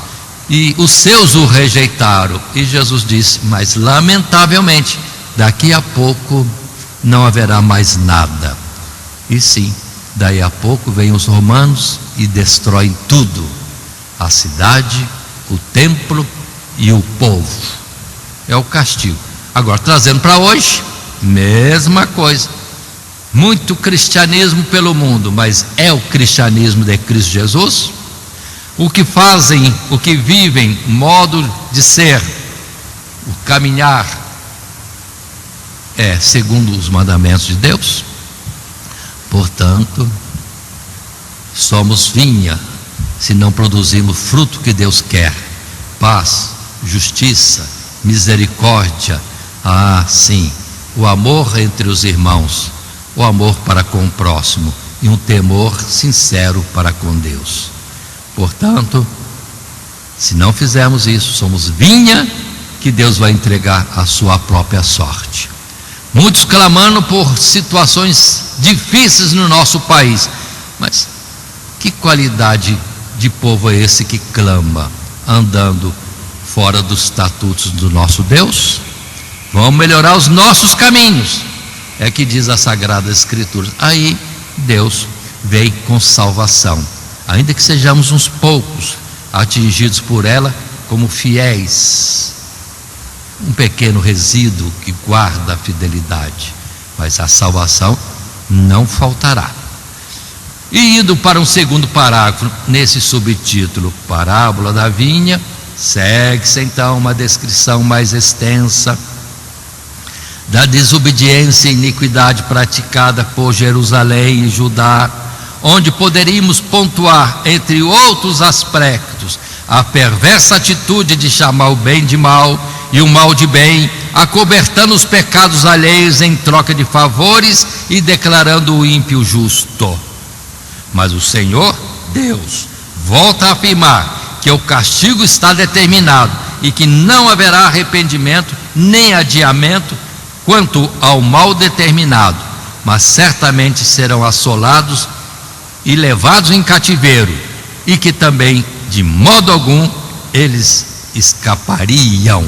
e os seus o rejeitaram. E Jesus disse: mas lamentavelmente, daqui a pouco não haverá mais nada. E sim, daí a pouco vêm os romanos e destroem tudo: a cidade, o templo e o povo. É o castigo. Agora, trazendo para hoje, mesma coisa. Muito cristianismo pelo mundo, mas é o cristianismo de Cristo Jesus? O que fazem, o que vivem, modo de ser, o caminhar, é segundo os mandamentos de Deus? Portanto, somos vinha se não produzimos fruto que Deus quer: paz, justiça, misericórdia, sim, o amor entre os irmãos, o amor para com o próximo e um temor sincero para com Deus. Portanto, se não fizermos isso, somos vinha que Deus vai entregar a sua própria sorte. Muitos clamando por situações difíceis no nosso país, mas que qualidade de povo é esse que clama, andando fora dos estatutos do nosso Deus? Vamos melhorar os nossos caminhos, é que diz a Sagrada Escritura. Aí Deus vem com salvação, ainda que sejamos uns poucos atingidos por ela como fiéis, um pequeno resíduo que guarda a fidelidade, mas a salvação não faltará. E indo para um segundo parágrafo, nesse subtítulo, Parábola da Vinha, segue-se então uma descrição mais extensa da desobediência e iniquidade praticada por Jerusalém e Judá, onde poderíamos pontuar, entre outros aspectos, a perversa atitude de chamar o bem de mal e o mal de bem, acobertando os pecados alheios em troca de favores e declarando o ímpio justo. Mas o Senhor Deus volta a afirmar que o castigo está determinado e que não haverá arrependimento nem adiamento quanto ao mal determinado, mas certamente serão assolados e levados em cativeiro, e que também de modo algum eles escapariam.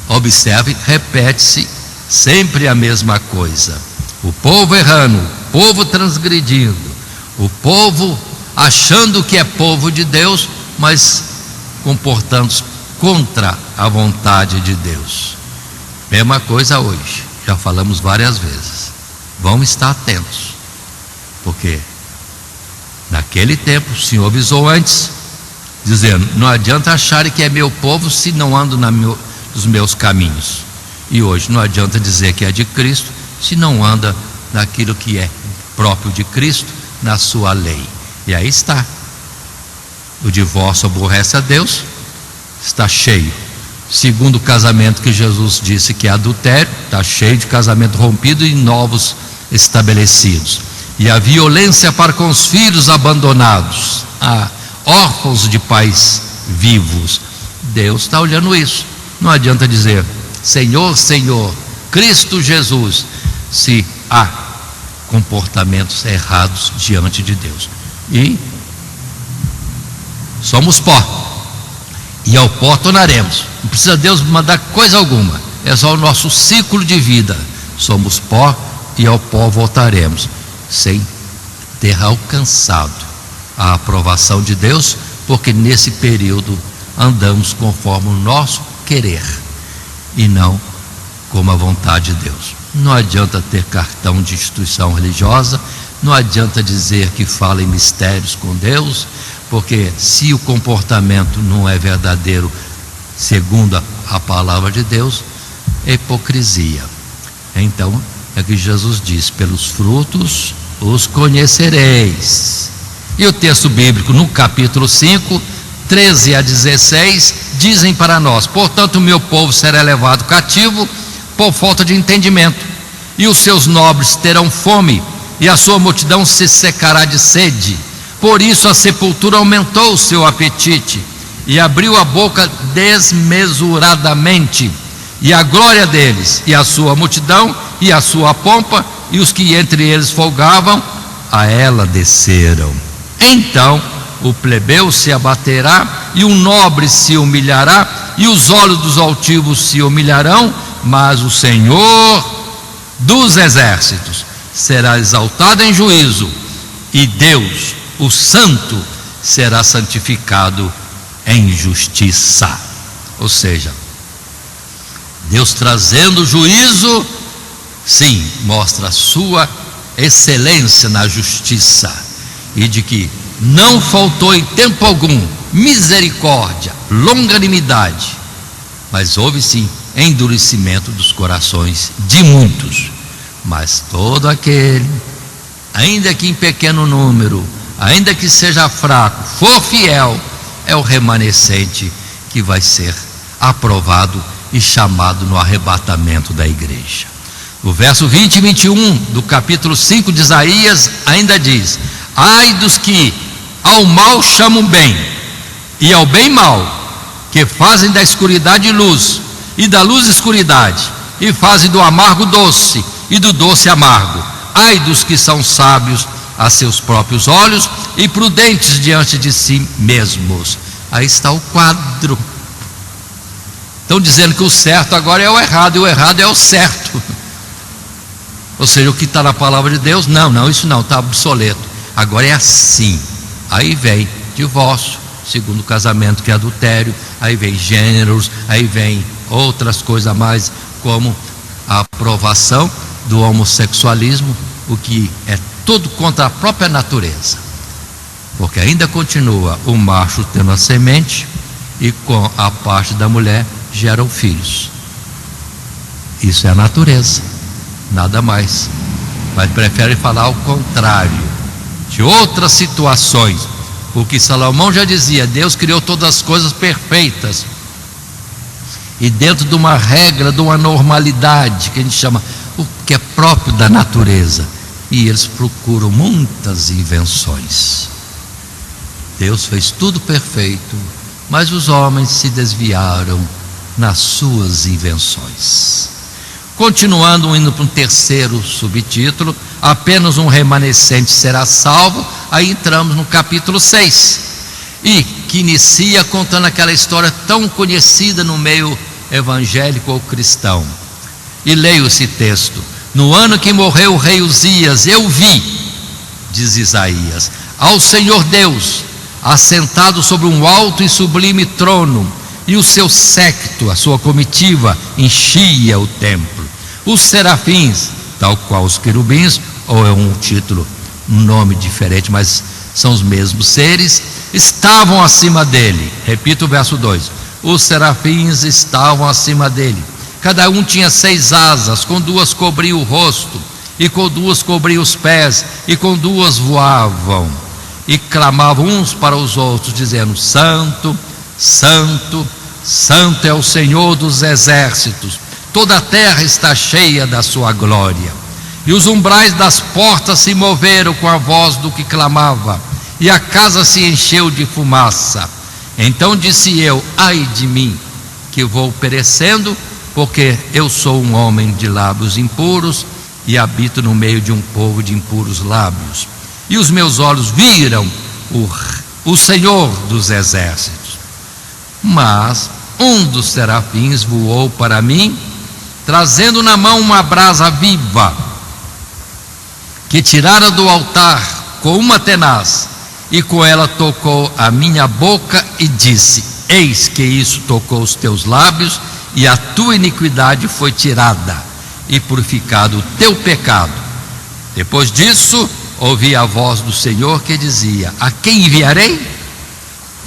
Observe, repete-se sempre a mesma coisa: o povo errando, o povo transgredindo, o povo achando que é povo de Deus, mas comportando-se contra a vontade de Deus. Mesma coisa hoje, já falamos várias vezes. Vamos estar atentos, porque naquele tempo o Senhor avisou antes, dizendo: não adianta acharem que é meu povo se não ando nos meus caminhos. E hoje não adianta dizer que é de Cristo se não anda naquilo que é próprio de Cristo, na sua lei. E aí está, o divórcio aborrece a Deus, está cheio. Segundo o casamento que Jesus disse que é adultério, está cheio de casamento rompido e novos estabelecidos. E a violência para com os filhos abandonados, órfãos de pais vivos. Deus está olhando isso. Não adianta dizer Senhor, Senhor, Cristo Jesus, se há comportamentos errados diante de Deus. E somos pó, e ao pó tornaremos. Não precisa Deus mandar coisa alguma, é só o nosso ciclo de vida. Somos pó e ao pó voltaremos, sem ter alcançado a aprovação de Deus, porque nesse período andamos conforme o nosso querer e não como a vontade de Deus. Não adianta ter cartão de instituição religiosa, não adianta dizer que fala em mistérios com Deus, porque se o comportamento não é verdadeiro segundo a palavra de Deus, é hipocrisia. Então é que Jesus diz: pelos frutos os conhecereis. E o texto bíblico no capítulo 5, 13 a 16, dizem para nós: portanto o meu povo será levado cativo por falta de entendimento, e os seus nobres terão fome, e a sua multidão se secará de sede. Por isso a sepultura aumentou o seu apetite, e abriu a boca desmesuradamente, e a glória deles, e a sua multidão, e a sua pompa, e os que entre eles folgavam, a ela desceram. Então o plebeu se abaterá e o nobre se humilhará, e os olhos dos altivos se humilharão, mas o Senhor dos exércitos será exaltado em juízo, e Deus, o Santo, será santificado em justiça. Ou seja, Deus trazendo juízo, sim, mostra a sua excelência na justiça, e de que não faltou em tempo algum misericórdia, longanimidade, mas houve sim endurecimento dos corações de muitos. Mas todo aquele, ainda que em pequeno número, ainda que seja fraco, for fiel, é o remanescente que vai ser aprovado e chamado no arrebatamento da igreja. O verso 20 e 21 do capítulo 5 de Isaías ainda diz: ai dos que ao mal chamam bem, e ao bem mal, que fazem da escuridade luz, e da luz escuridade, e fazem do amargo doce, e do doce amargo. Ai dos que são sábios a seus próprios olhos, e prudentes diante de si mesmos. Aí está o quadro. Estão dizendo que o certo agora é o errado, e o errado é o certo. Ou seja, o que está na palavra de Deus, não, isso não, está obsoleto. Agora é assim. Aí vem divórcio, segundo casamento, que é adultério, aí vem gêneros, aí vem outras coisas a mais, como a aprovação do homossexualismo, o que é tudo contra a própria natureza, porque ainda continua o macho tendo a semente, e com a parte da mulher geram filhos. Isso é a natureza, nada mais. Mas prefere falar ao contrário, de outras situações, porque Salomão já dizia: Deus criou todas as coisas perfeitas, e dentro de uma regra, de uma normalidade, que a gente chama o que é próprio da natureza, e eles procuram muitas invenções. Deus fez tudo perfeito, mas os homens se desviaram nas suas invenções. Continuando, indo para um terceiro subtítulo, apenas um remanescente será salvo. Aí entramos no capítulo 6, e que inicia contando aquela história tão conhecida no meio evangélico ou cristão. E leio esse texto: no ano que morreu o rei Uzias, eu vi, diz Isaías, ao Senhor Deus assentado sobre um alto e sublime trono, e o seu séquito, a sua comitiva, enchia o templo. Os serafins, tal qual os querubins, ou é um título, um nome diferente, mas são os mesmos seres, estavam acima dele. Repito o verso 2: os serafins estavam acima dele. Cada um tinha 6 asas, com 2 cobriam o rosto, e com 2 cobriam os pés, e com 2 voavam, e clamavam uns para os outros, dizendo: Santo, Santo, Santo é o Senhor dos exércitos, toda a terra está cheia da sua glória. E os umbrais das portas se moveram com a voz do que clamava, e a casa se encheu de fumaça. Então disse eu: ai de mim, que vou perecendo, porque eu sou um homem de lábios impuros, e habito no meio de um povo de impuros lábios. E os meus olhos viram o Senhor dos exércitos. Mas um dos serafins voou para mim, trazendo na mão uma brasa viva, que tirara do altar com uma tenaz, e com ela tocou a minha boca e disse: eis que isso tocou os teus lábios, e a tua iniquidade foi tirada, e purificado o teu pecado. Depois disso ouvi a voz do Senhor que dizia: a quem enviarei?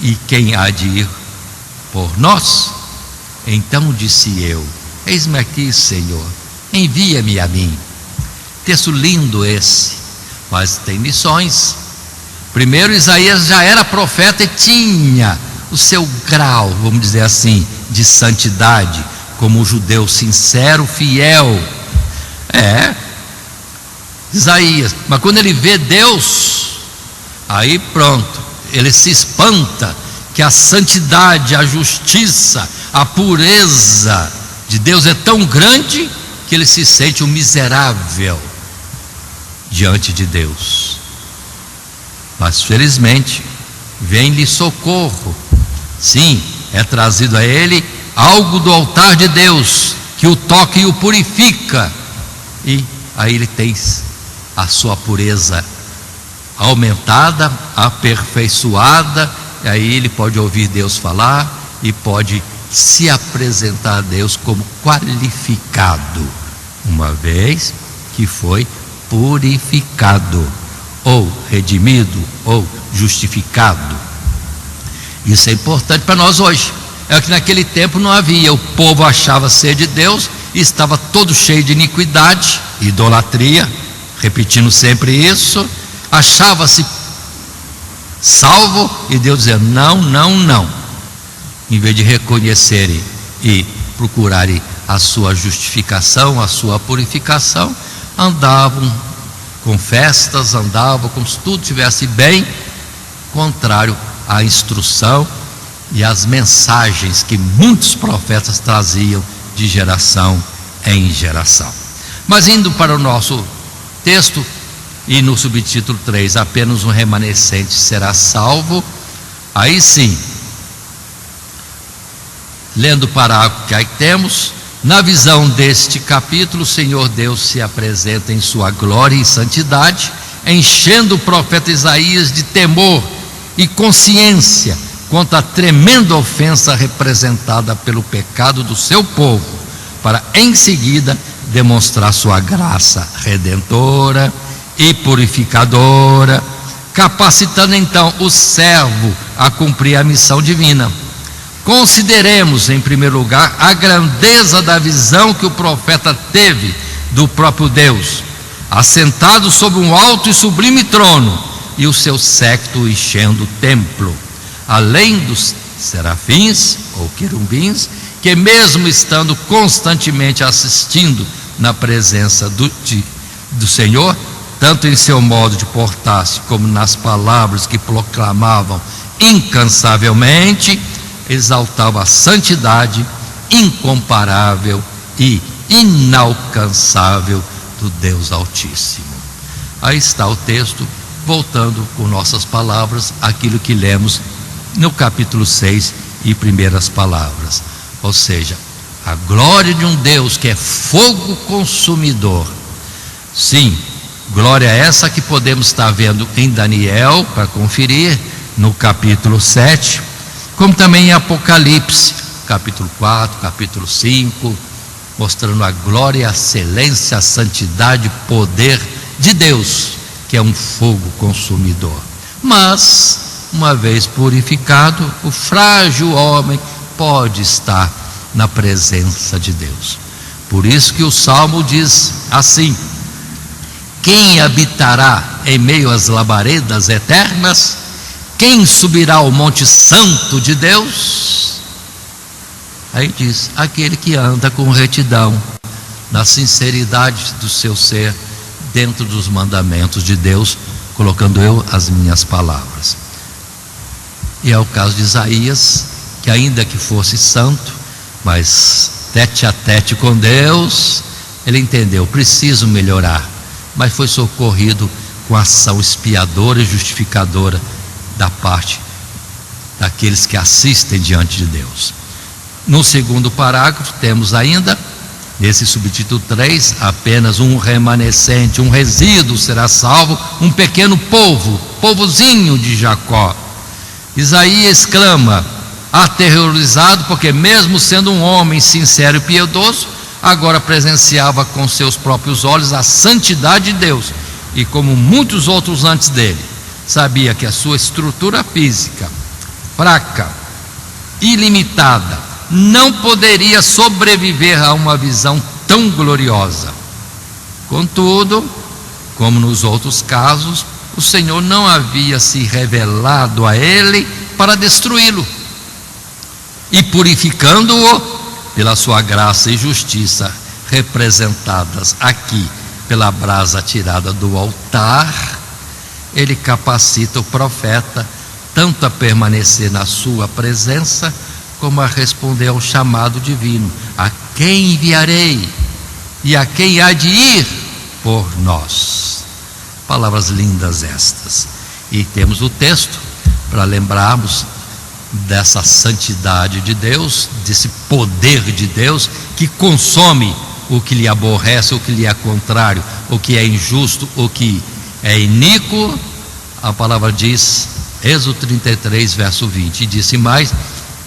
E quem há de ir por nós? Então disse eu: eis-me aqui, Senhor, envia-me a mim. Texto lindo esse, mas tem lições. Primeiro, Isaías já era profeta e tinha o seu grau, vamos dizer assim, de santidade, como um judeu sincero, fiel. Isaías, mas quando ele vê Deus, aí pronto, ele se espanta, que a santidade, a justiça, a pureza de Deus é tão grande, que ele se sente um miserável diante de Deus. Mas felizmente vem-lhe socorro Sim, é trazido a ele algo do altar de Deus, que o toca e o purifica, e aí ele tem a sua pureza aumentada, aperfeiçoada, e aí ele pode ouvir Deus falar e pode se apresentar a Deus como qualificado, uma vez que foi purificado, ou redimido, ou justificado. Isso é importante para nós hoje. É que naquele tempo não havia, o povo achava ser de Deus e estava todo cheio de iniquidade, idolatria, repetindo sempre isso, achava-se salvo, e Deus dizia: não, não, não. Em vez de reconhecerem e procurarem a sua justificação, a sua purificação, andavam com festas, andavam como se tudo estivesse bem, contrário à instrução e às mensagens que muitos profetas traziam de geração em geração. Mas indo para o nosso texto, e no subtítulo 3, apenas um remanescente será salvo, aí sim, lendo o parágrafo que aí temos, na visão deste capítulo, o Senhor Deus se apresenta em sua glória e santidade, enchendo o profeta Isaías de temor e consciência quanto à tremenda ofensa representada pelo pecado do seu povo, para em seguida demonstrar sua graça redentora e purificadora, capacitando então o servo a cumprir a missão divina. Consideremos, em primeiro lugar, a grandeza da visão que o profeta teve do próprio Deus, assentado sobre um alto e sublime trono, e o seu séquito enchendo o templo, além dos serafins ou querubins, que mesmo estando constantemente assistindo na presença do Senhor, tanto em seu modo de portar-se como nas palavras que proclamavam incansavelmente, exaltava a santidade incomparável e inalcançável do Deus Altíssimo. Aí está o texto, voltando com nossas palavras aquilo que lemos no capítulo 6 e primeiras palavras, ou seja, a glória de um Deus que é fogo consumidor. Sim, glória essa que podemos estar vendo em Daniel, para conferir, no capítulo 7, como também em Apocalipse, capítulo 4, capítulo 5, mostrando a glória, a excelência, a santidade, o poder de Deus, que é um fogo consumidor. Mas, uma vez purificado, o frágil homem pode estar na presença de Deus. Por isso que o Salmo diz assim: quem habitará em meio às labaredas eternas? Quem subirá ao monte santo de Deus? Aí diz: aquele que anda com retidão, na sinceridade do seu ser, dentro dos mandamentos de Deus, colocando eu as minhas palavras. E é o caso de Isaías, que ainda que fosse santo, mas tete a tete com Deus, ele entendeu: preciso melhorar, mas foi socorrido com ação expiadora e justificadora da parte daqueles que assistem diante de Deus. No segundo parágrafo temos ainda, nesse subtítulo 3, apenas um remanescente, um resíduo será salvo, um pequeno povo, povozinho de Jacó. Isaías exclama, aterrorizado, porque mesmo sendo um homem sincero e piedoso, agora presenciava com seus próprios olhos a santidade de Deus, e como muitos outros antes dele, sabia que a sua estrutura física, fraca, ilimitada, não poderia sobreviver a uma visão tão gloriosa. Contudo, como nos outros casos, o Senhor não havia se revelado a ele para destruí-lo, e purificando-o pela sua graça e justiça, representadas aqui pela brasa tirada do altar, ele capacita o profeta tanto a permanecer na sua presença, como a responder ao chamado divino: a quem enviarei? E a quem há de ir por nós? Palavras lindas estas. E temos o texto para lembrarmos dessa santidade de Deus, desse poder de Deus que consome o que lhe aborrece, o que lhe é contrário, o que é injusto, o que é iníquo. A palavra diz, Êxodo 33, verso 20, e disse mais: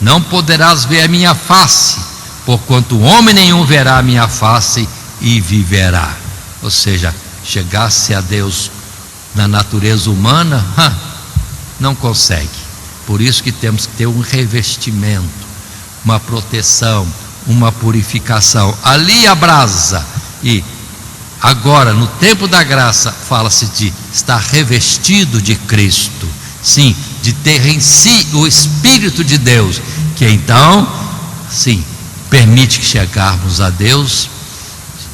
não poderás ver a minha face, porquanto homem nenhum verá a minha face e viverá. Ou seja, chegar-se a Deus na natureza humana, não consegue. Por isso que temos que ter um revestimento, uma proteção, uma purificação. Ali a brasa. E agora, no tempo da graça, fala-se de estar revestido de Cristo. Sim, de ter em si o Espírito de Deus, que então, sim, permite que chegarmos a Deus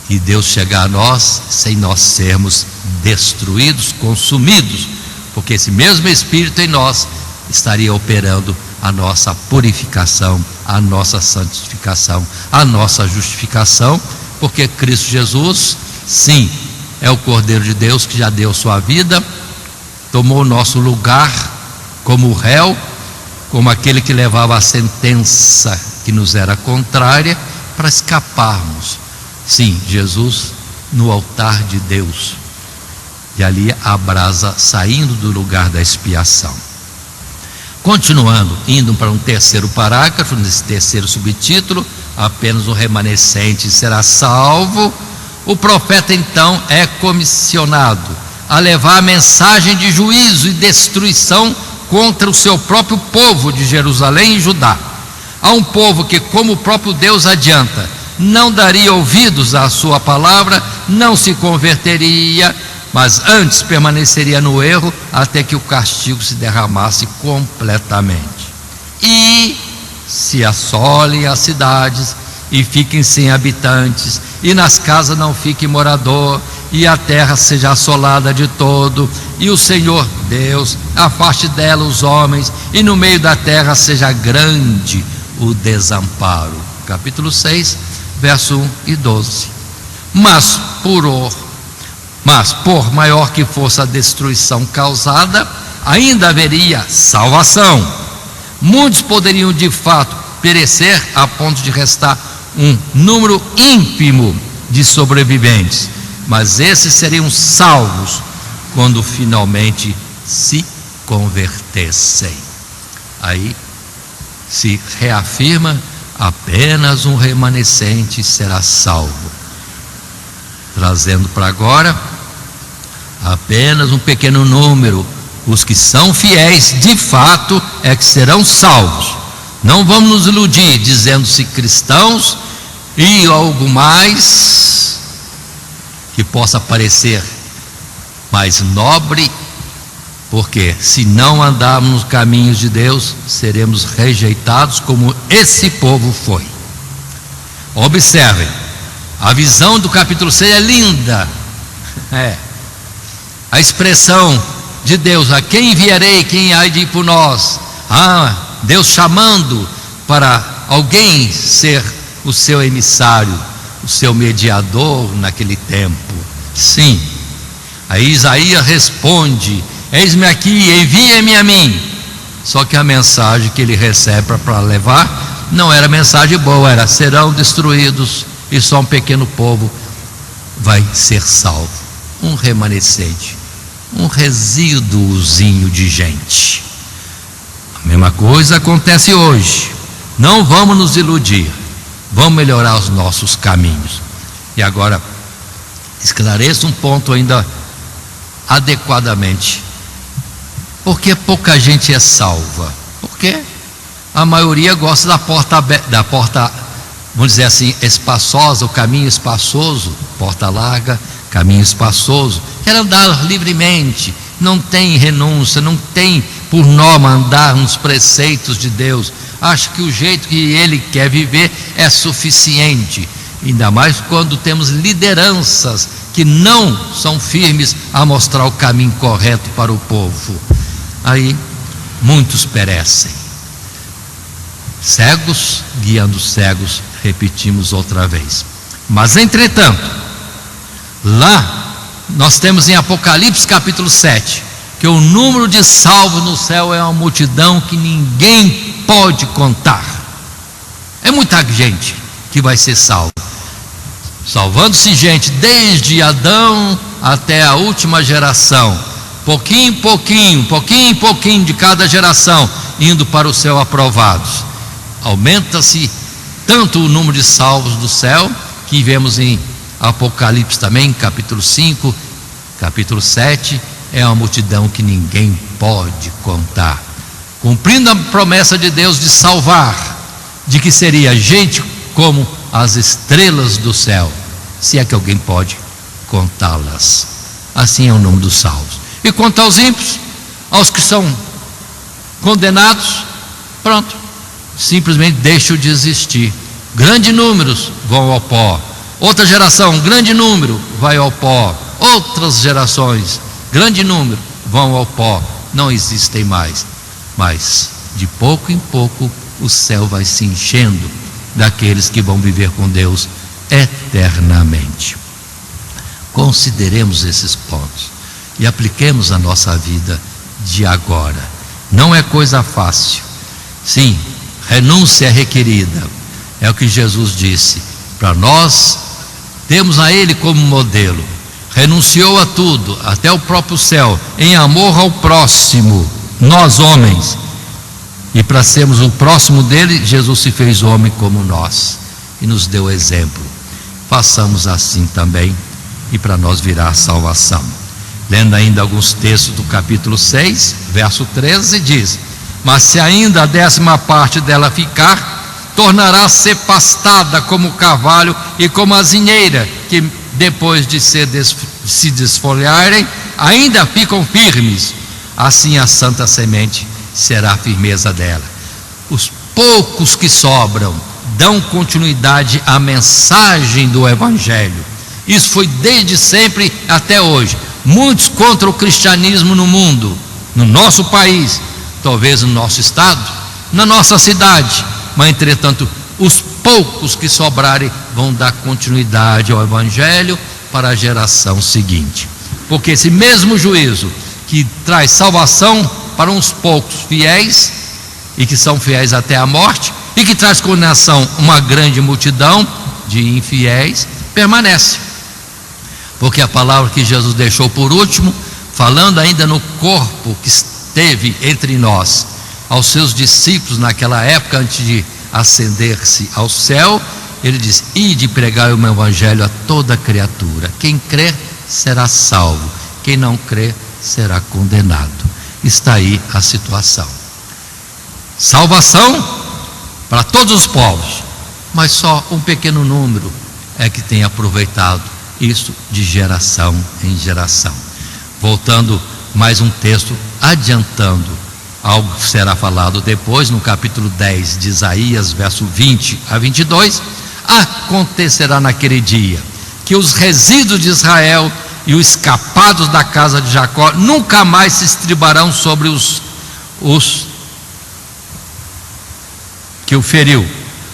e Deus chegar a nós sem nós sermos destruídos, consumidos, porque esse mesmo Espírito em nós estaria operando a nossa purificação, a nossa santificação, a nossa justificação, porque Cristo Jesus, sim, é o Cordeiro de Deus que já deu sua vida, tomou o nosso lugar como réu, como aquele que levava a sentença que nos era contrária, para escaparmos. Sim, Jesus no altar de Deus, e ali a brasa saindo do lugar da expiação. Continuando, indo para um terceiro parágrafo, nesse terceiro subtítulo, apenas o remanescente será salvo. O profeta então é comissionado a levar a mensagem de juízo e destruição contra o seu próprio povo de Jerusalém e Judá. Há um povo que, como o próprio Deus adianta, não daria ouvidos à sua palavra, não se converteria, mas antes permaneceria no erro até que o castigo se derramasse completamente. E se assolem as cidades e fiquem sem habitantes, e nas casas não fique morador, e a terra seja assolada de todo, e o Senhor Deus afaste dela os homens, e no meio da terra seja grande o desamparo. Capítulo 6, verso 1 e 12. Mas por maior que fosse a destruição causada, ainda haveria salvação. Muitos poderiam de fato perecer a ponto de restar um número ínfimo de sobreviventes, mas esses seriam salvos quando finalmente se convertessem. Aí se reafirma: apenas um remanescente será salvo. Trazendo para agora, apenas um pequeno número, os que são fiéis de fato é que serão salvos. Não vamos nos iludir dizendo-se cristãos e algo mais que possa parecer mais nobre, porque se não andarmos nos caminhos de Deus, seremos rejeitados como esse povo foi. Observem, a visão do capítulo 6 é linda. A expressão de Deus: a quem enviarei, quem há de ir por nós? Deus chamando para alguém ser o seu emissário, o seu mediador naquele tempo. Sim, aí Isaías responde: eis-me aqui, envia-me a mim. Só que a mensagem que ele recebe para levar não era mensagem boa, era: serão destruídos e só um pequeno povo vai ser salvo, um remanescente, um resíduozinho de gente. A mesma coisa acontece hoje. Não vamos nos iludir, vamos melhorar os nossos caminhos. E agora esclareço um ponto ainda adequadamente. Por que pouca gente é salva? Porque a maioria gosta da porta, vamos dizer assim, espaçosa, o caminho espaçoso, porta larga, caminho espaçoso. Quer andar livremente, não tem renúncia, não tem por norma andar nos preceitos de Deus. Acha que o jeito que ele quer viver é suficiente, ainda mais quando temos lideranças que não são firmes a mostrar o caminho correto para o povo. Aí muitos perecem. Cegos guiando cegos, repetimos outra vez. Mas entretanto, lá nós temos em Apocalipse capítulo 7 que o número de salvos no céu é uma multidão que ninguém pode contar. É muita gente que vai ser salva, salvando-se gente desde Adão até a última geração, pouquinho em pouquinho de cada geração, indo para o céu aprovados. Aumenta-se tanto o número de salvos do céu, que vemos em Apocalipse também, capítulo 5, capítulo 7, é uma multidão que ninguém pode contar, cumprindo a promessa de Deus de salvar, de que seria gente como as estrelas do céu, se é que alguém pode contá-las. Assim é o número dos salvos. E quanto aos ímpios, aos que são condenados, pronto, simplesmente deixam de existir. Grandes números vão ao pó. Outra geração, grande número, vai ao pó. Outras gerações, grande número, vão ao pó. Não existem mais. Mas de pouco em pouco o céu vai se enchendo daqueles que vão viver com Deus eternamente. Consideremos esses pontos e apliquemos a nossa vida de agora. Não é coisa fácil. Sim, renúncia é requerida. É o que Jesus disse. Para nós, temos a Ele como modelo. Renunciou a tudo, até o próprio céu, em amor ao próximo, nós homens. E para sermos o próximo dele, Jesus se fez homem como nós e nos deu exemplo. Façamos assim também, e para nós virá a salvação. Lendo ainda alguns textos do capítulo 6, verso 13, diz: mas se ainda a 10ª parte dela ficar, tornará a ser pastada como o carvalho e como a azinheira, que depois de se desfolharem, ainda ficam firmes. Assim a santa semente será a firmeza dela. Os poucos que sobram dão continuidade à mensagem do Evangelho. Isso foi desde sempre até hoje. Muitos contra o cristianismo no mundo, no nosso país, talvez no nosso estado, na nossa cidade, mas entretanto os poucos que sobrarem vão dar continuidade ao Evangelho para a geração seguinte. Porque esse mesmo juízo que traz salvação para uns poucos fiéis, e que são fiéis até a morte, e que traz condenação a uma grande multidão de infiéis, permanece. Porque a palavra que Jesus deixou por último, falando ainda no corpo que esteve entre nós, aos seus discípulos naquela época, antes de ascender-se ao céu, ele diz: ide pregar o meu evangelho a toda criatura. Quem crer será salvo, quem não crer será condenado. Está aí a situação. Salvação para todos os povos, mas só um pequeno número é que tem aproveitado isso de geração em geração. Voltando mais um texto, adiantando algo que será falado depois, no capítulo 10 de Isaías, verso 20 a 22, acontecerá naquele dia que os resíduos de Israel e os escapados da casa de Jacó nunca mais se estribarão sobre os que o feriu,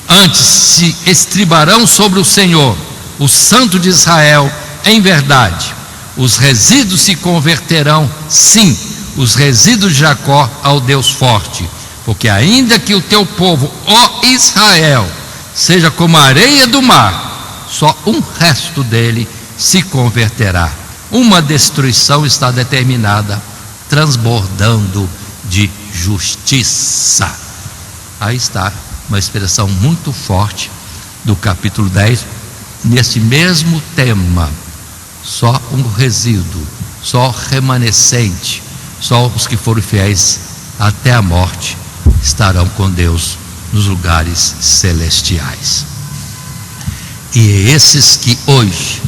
antes se estribarão sobre o Senhor, o Santo de Israel, em verdade. Os resíduos se converterão, sim, os resíduos de Jacó, ao Deus forte, porque ainda que o teu povo, ó Israel, seja como a areia do mar, só um resto dele se converterá. Uma destruição está determinada, transbordando de justiça. Aí está uma expressão muito forte do capítulo 10, nesse mesmo tema. Só um resíduo, só remanescente, só os que foram fiéis até a morte estarão com Deus nos lugares celestiais. E esses que hoje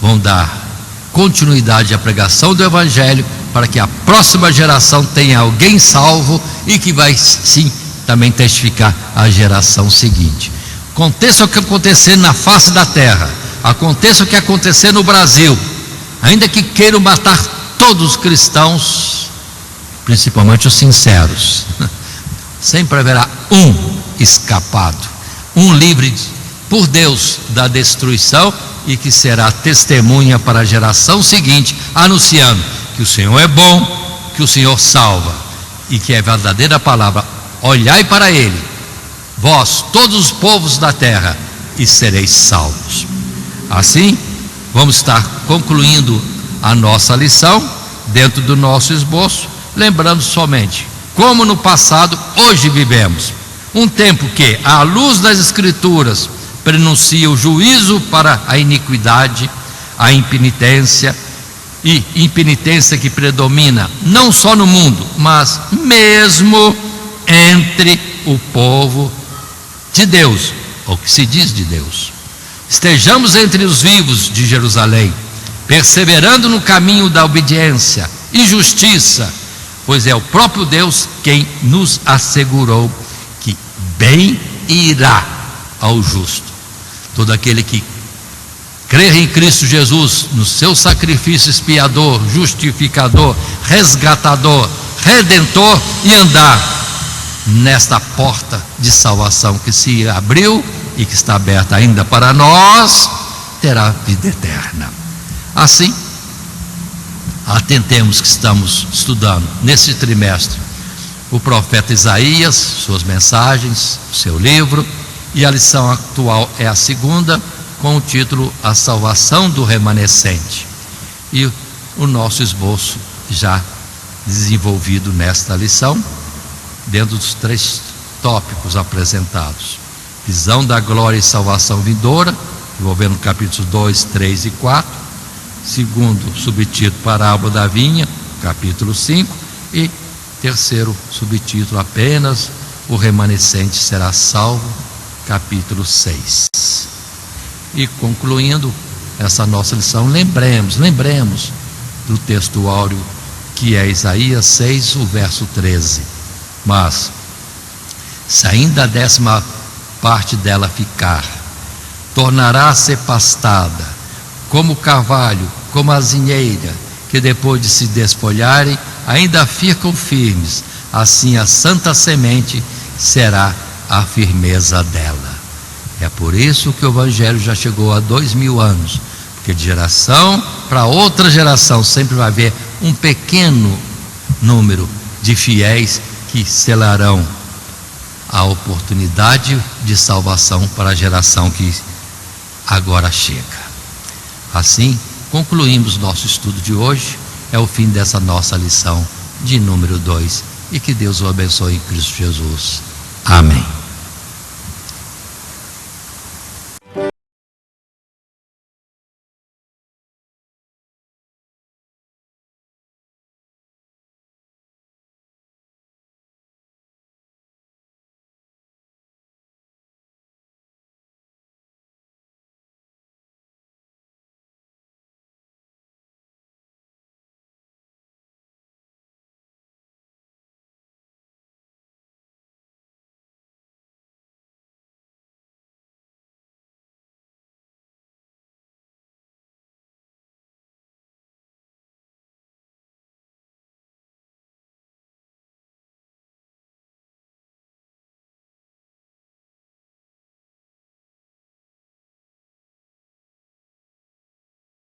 vão dar continuidade à pregação do Evangelho, para que a próxima geração tenha alguém salvo e que vai sim também testificar a geração seguinte. Aconteça o que acontecer na face da terra, aconteça o que acontecer no Brasil, ainda que queiram matar todos os cristãos, principalmente os sinceros, sempre haverá um escapado, um livre por Deus da destruição, e que será testemunha para a geração seguinte, anunciando que o Senhor é bom, que o Senhor salva e que é verdadeira palavra: olhai para Ele, vós, todos os povos da terra, e sereis salvos. Assim, vamos estar concluindo a nossa lição dentro do nosso esboço, lembrando somente como no passado, hoje vivemos um tempo que, à luz das Escrituras, prenuncia o juízo para a iniquidade, a impenitência, e impenitência que predomina não só no mundo, mas mesmo entre o povo de Deus, ou que se diz de Deus. Estejamos entre os vivos de Jerusalém, perseverando no caminho da obediência e justiça, pois é o próprio Deus quem nos assegurou que bem irá ao justo. Todo aquele que crer em Cristo Jesus, no seu sacrifício expiador, justificador, resgatador, redentor, e andar nesta porta de salvação que se abriu e que está aberta ainda para nós, terá vida eterna. Assim, atentemos que estamos estudando nesse trimestre o profeta Isaías, suas mensagens, o seu livro, e a lição atual é a segunda, com o título A Salvação do Remanescente, e o nosso esboço já desenvolvido nesta lição, dentro dos 3 tópicos apresentados: visão da glória e salvação vindoura, envolvendo capítulos 2, 3 e 4, segundo subtítulo, parábola da vinha, capítulo 5, e terceiro subtítulo, apenas o remanescente será salvo, capítulo 6. E concluindo essa nossa lição, lembremos do texto áureo que é Isaías 6, o verso 13: mas se ainda a 10ª parte dela ficar, tornará a ser pastada, como o carvalho, como a azinheira, que depois de se desfolharem, ainda ficam firmes. Assim a santa semente será a firmeza dela. É por isso que o Evangelho já chegou há 2000 anos, porque de geração para outra geração sempre vai haver um pequeno número de fiéis que selarão a oportunidade de salvação para a geração que agora chega. Assim, concluímos nosso estudo de hoje. É o fim dessa nossa lição de número 2, e que Deus o abençoe em Cristo Jesus. Amém.